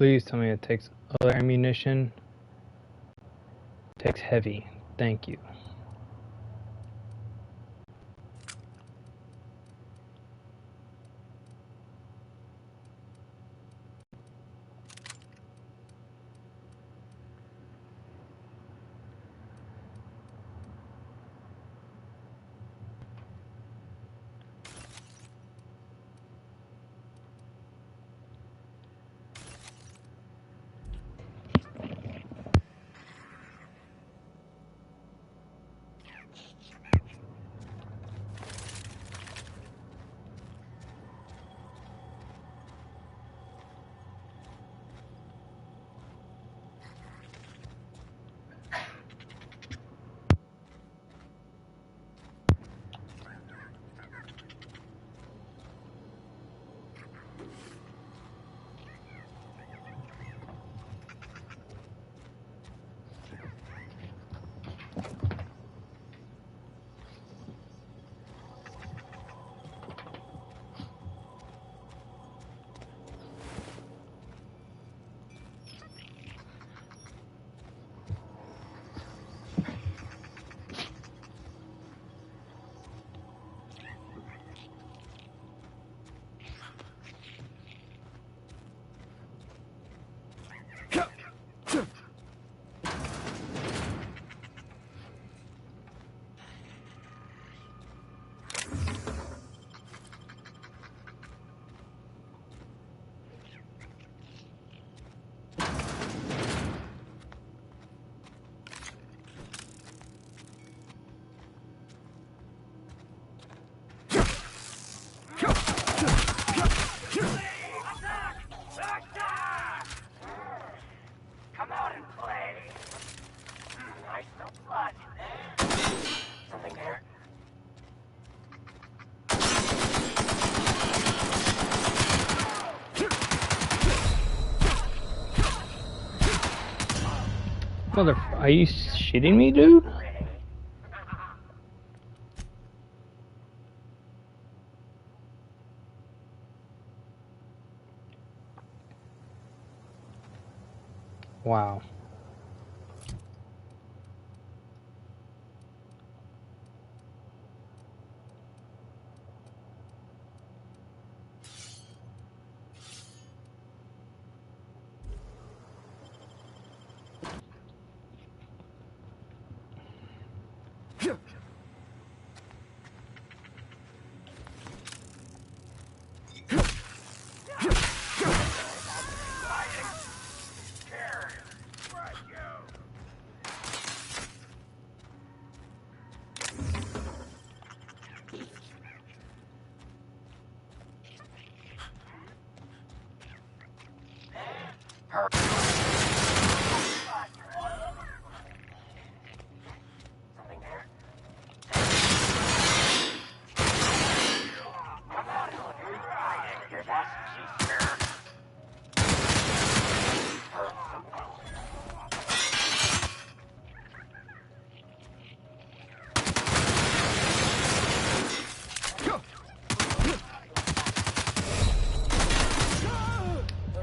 Please tell me it takes other ammunition. Takes heavy. Thank you. Come out and play. I smell blood. Something there? Are you shitting me, dude? Wow.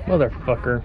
Motherfucker.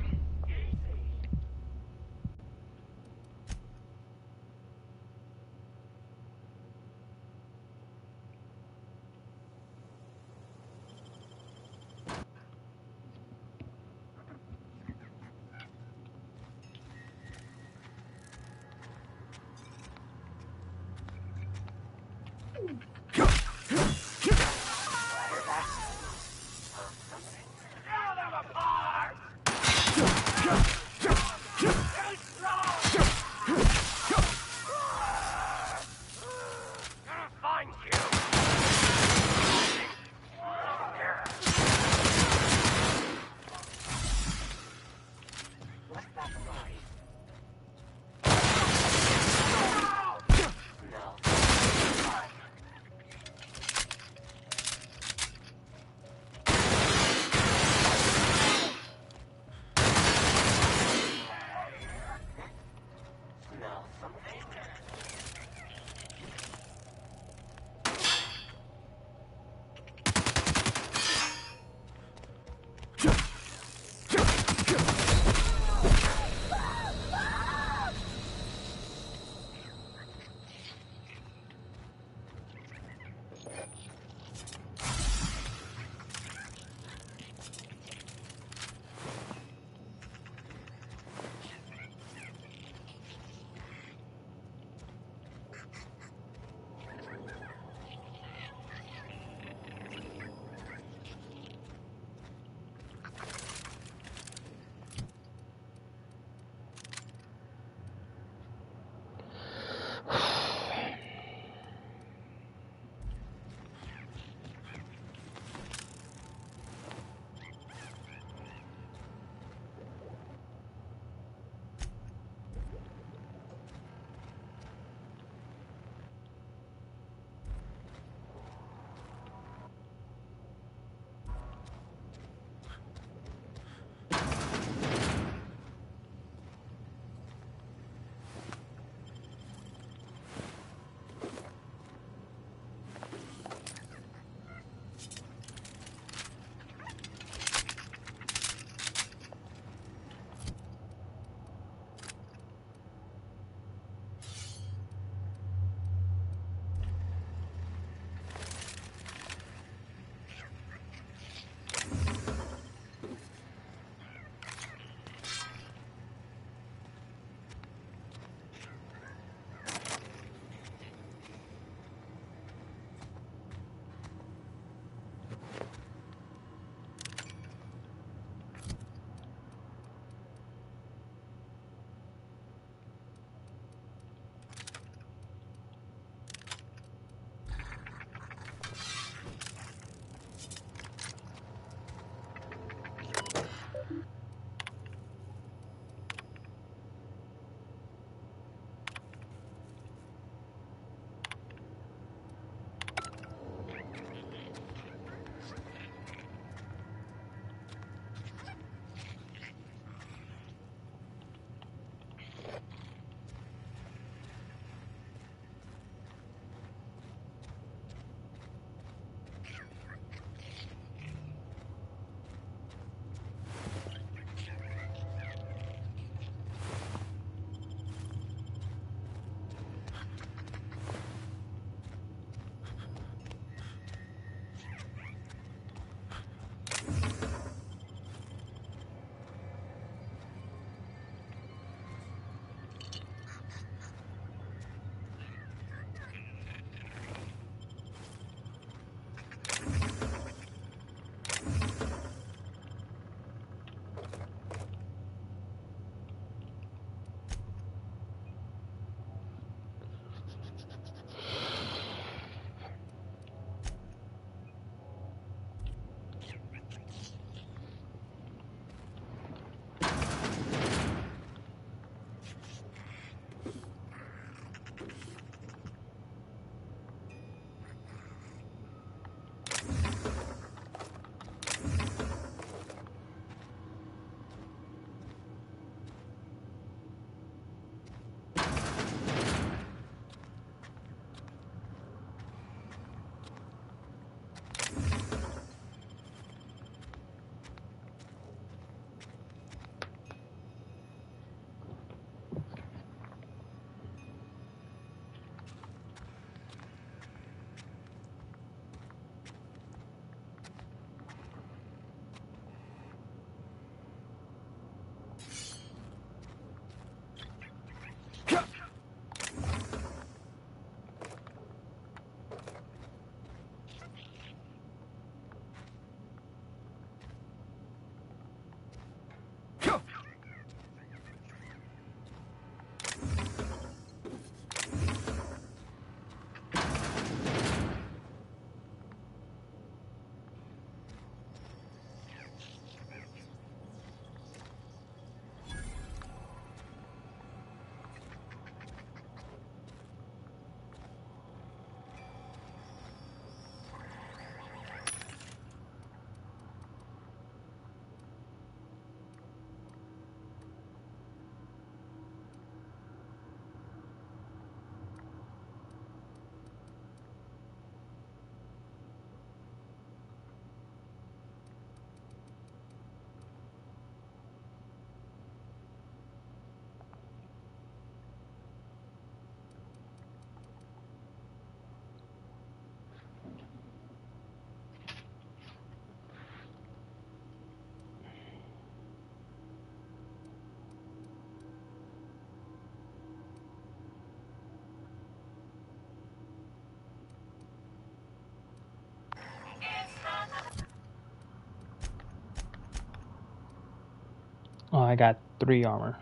I got 3 armor.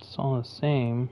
It's all the same.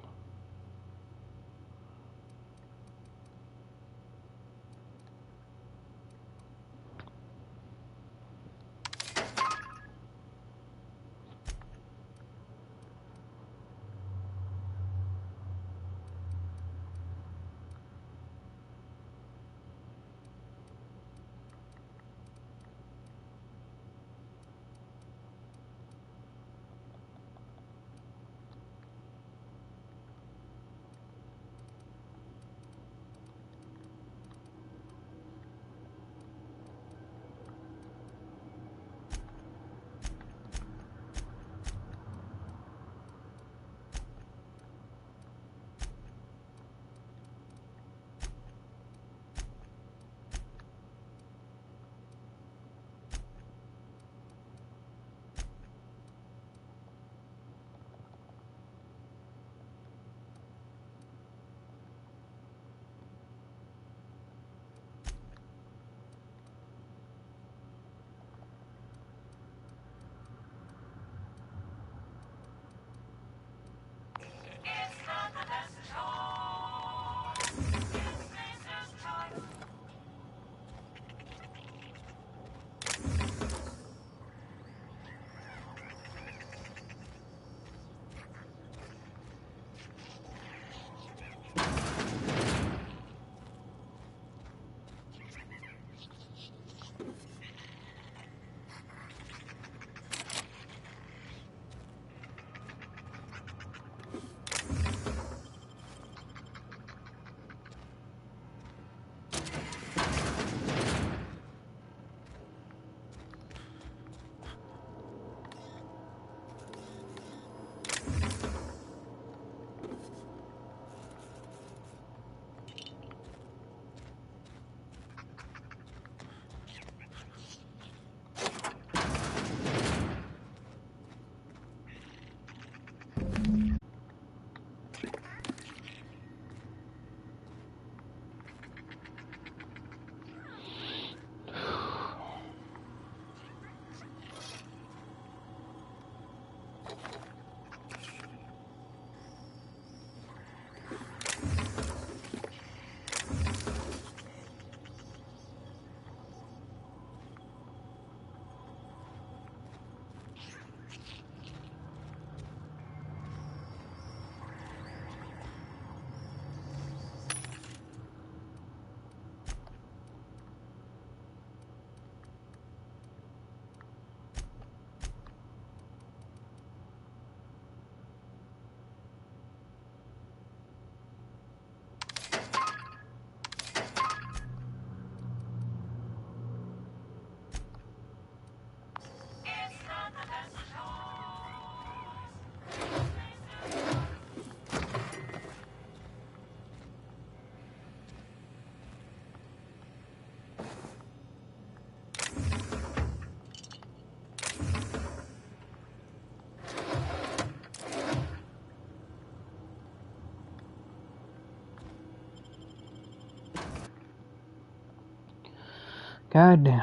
God damn.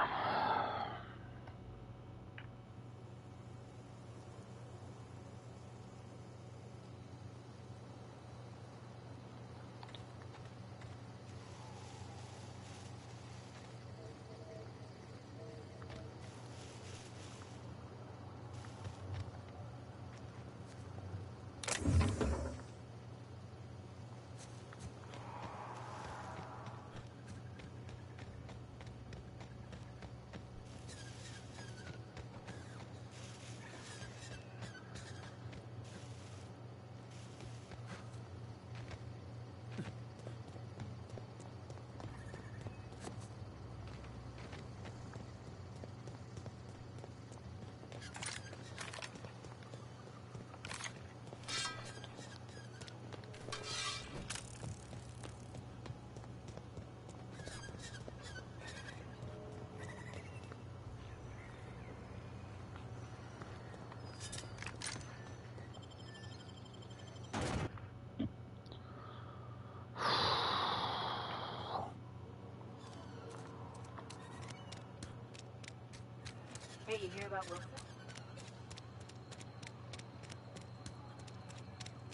Hey, you hear about Wilson?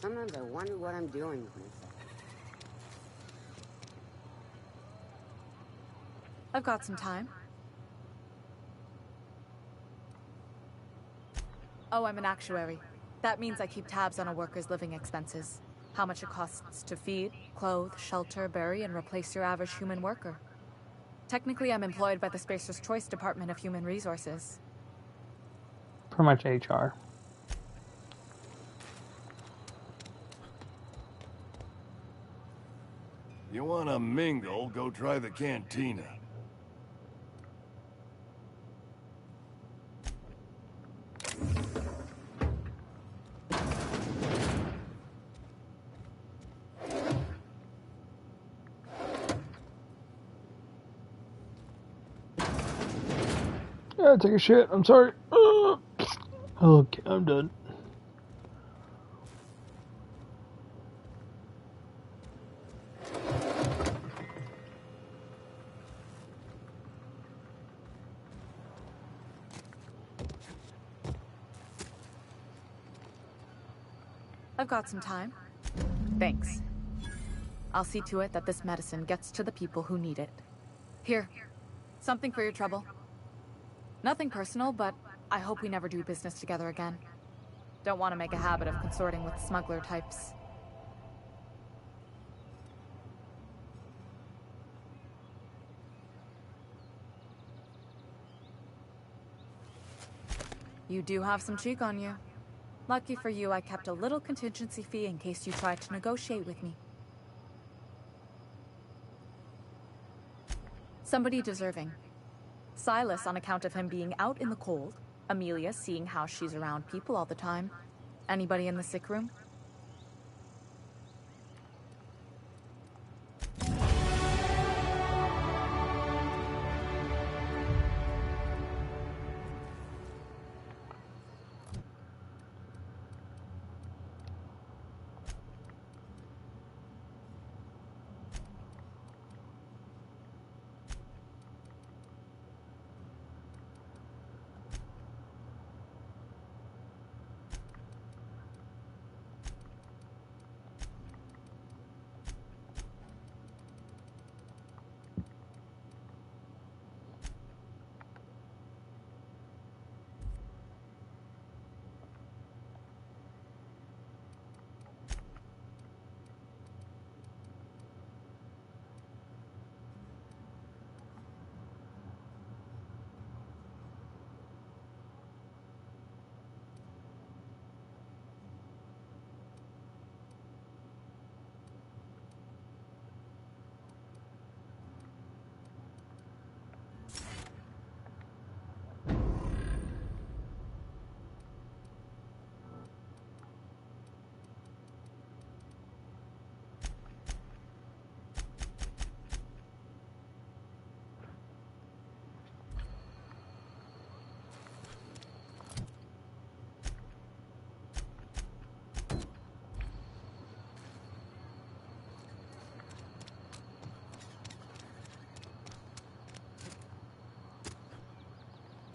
Sometimes I wonder what I'm doing with myself. I've got some time. Oh, I'm an actuary. That means I keep tabs on a worker's living expenses. How much it costs to feed, clothe, shelter, bury, and replace your average human worker. Technically, I'm employed by the Spacer's Choice Department of Human Resources. Pretty much HR. You wanna mingle, go try the cantina. Yeah, take a shit. I'm sorry. Okay, I'm done. I've got some time. Thanks. I'll see to it that this medicine gets to the people who need it. Here, something for your trouble. Nothing personal, but I hope we never do business together again. Don't want to make a habit of consorting with smuggler types. You do have some cheek on you. Lucky for you, I kept a little contingency fee in case you tried to negotiate with me. Somebody deserving. Silas on account of him being out in the cold. Amelia seeing how she's around people all the time. Anybody in the sick room?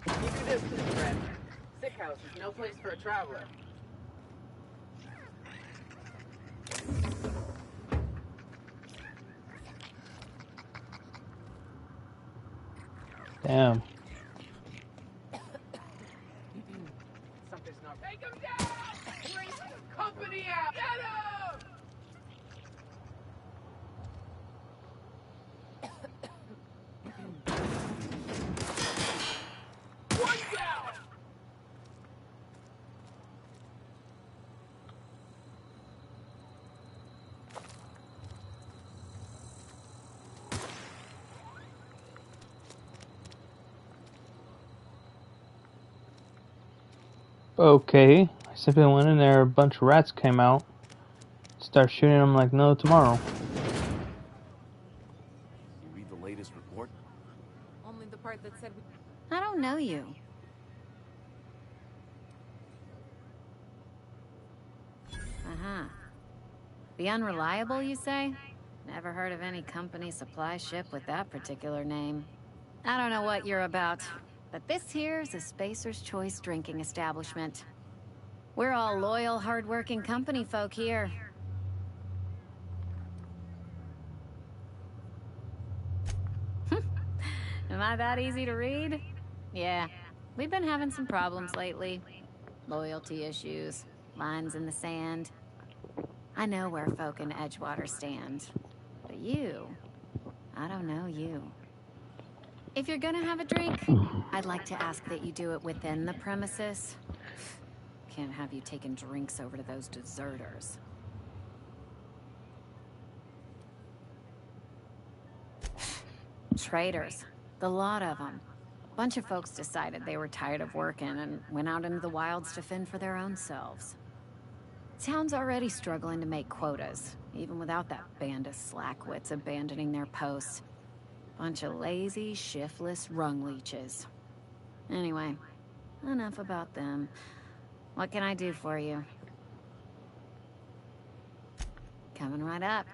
Keep your distance, friend. Sick house is no place for a traveler. Damn. Something's not. Take him down! Bring the company out! Get him! One down! Okay. I simply went in there, a bunch of rats came out. Start shooting them like no tomorrow. You read the latest report? Only the part that said I don't know you. Uh-huh. The Unreliable, you say? Never heard of any company supply ship with that particular name. I don't know what you're about, But this here's a Spacer's Choice drinking establishment. We're all loyal, hard-working company folk here. Am I that easy to read? Yeah, we've been having some problems lately. Loyalty issues, lines in the sand. I know where folk in Edgewater stand. But you, I don't know you. If you're gonna have a drink, I'd like to ask that you do it within the premises. Can't have you taking drinks over to those deserters. Traitors. The lot of them. Bunch of folks decided they were tired of working and went out into the wilds to fend for their own selves. Town's already struggling to make quotas, even without that band of slackwits abandoning their posts. Bunch of lazy, shiftless rung leeches. Anyway, enough about them. What can I do for you? Coming right up.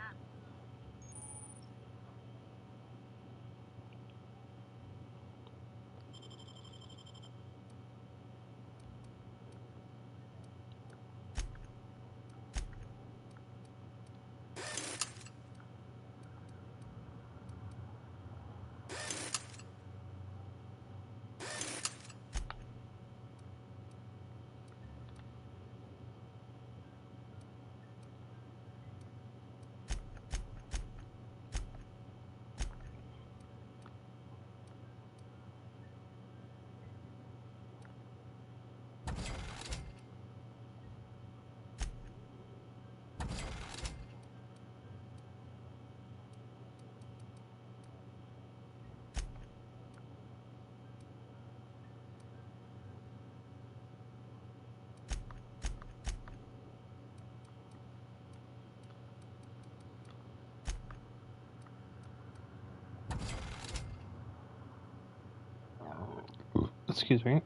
Excuse me.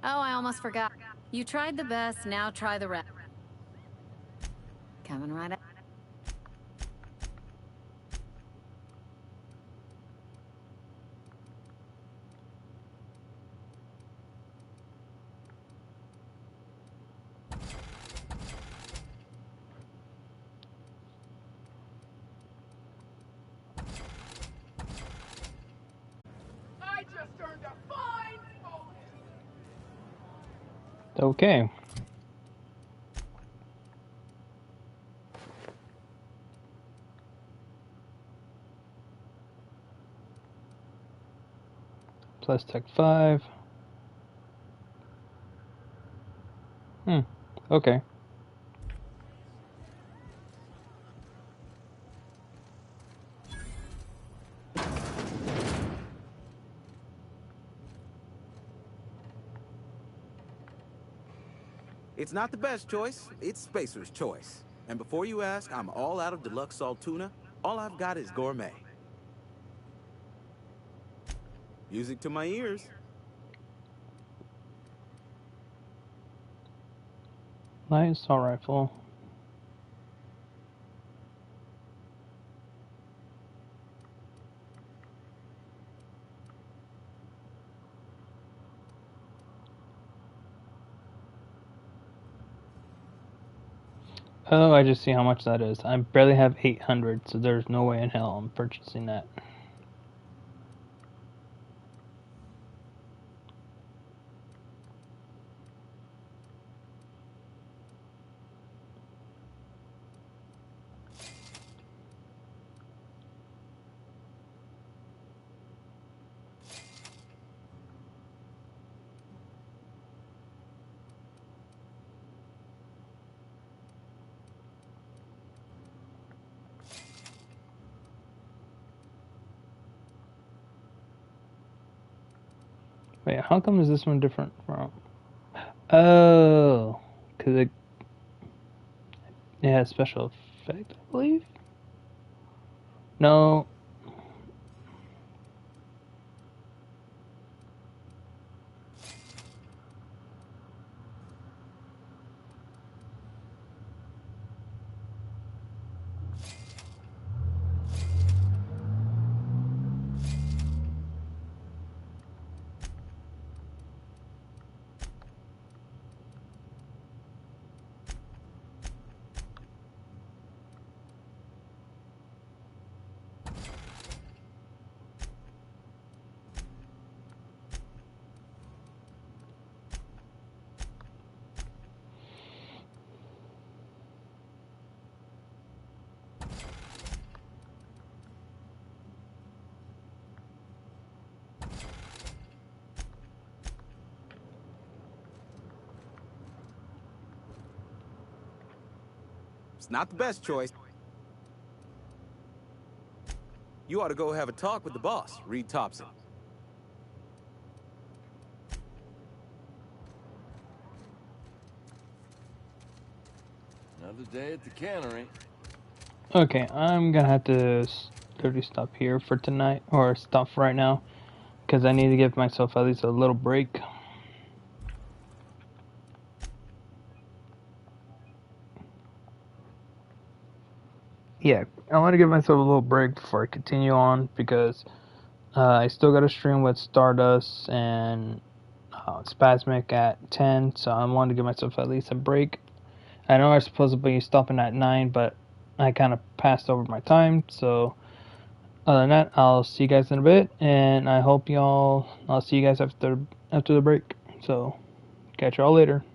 Oh, I almost forgot. You tried the best, now try the rest. Coming right up. I just earned a fine bonus. Okay. Plus Tech 5. Okay. It's not the best choice, it's Spacer's Choice. And before you ask, I'm all out of deluxe salt tuna. All I've got is gourmet. Music to my ears. Light assault rifle. Oh, I just see how much that is. I barely have 800, so there's no way in hell I'm purchasing that. Wait, how come is this one different from... Oh, because it has special effect, I believe? No. It's not the best choice. You ought to go have a talk with the boss, Reed Thompson. Another day at the cannery. Okay, I'm gonna have to literally stop here for tonight, or stop right now, because I need to give myself at least a little break. Yeah, I want to give myself a little break before I continue on, because I still got to stream with Stardust and Spasmic at 10, so I want to give myself at least a break. I know I was supposed to be stopping at 9, but I kind of passed over my time, so other than that, I'll see you guys in a bit, and I'll see you guys after the break. So, catch y'all later.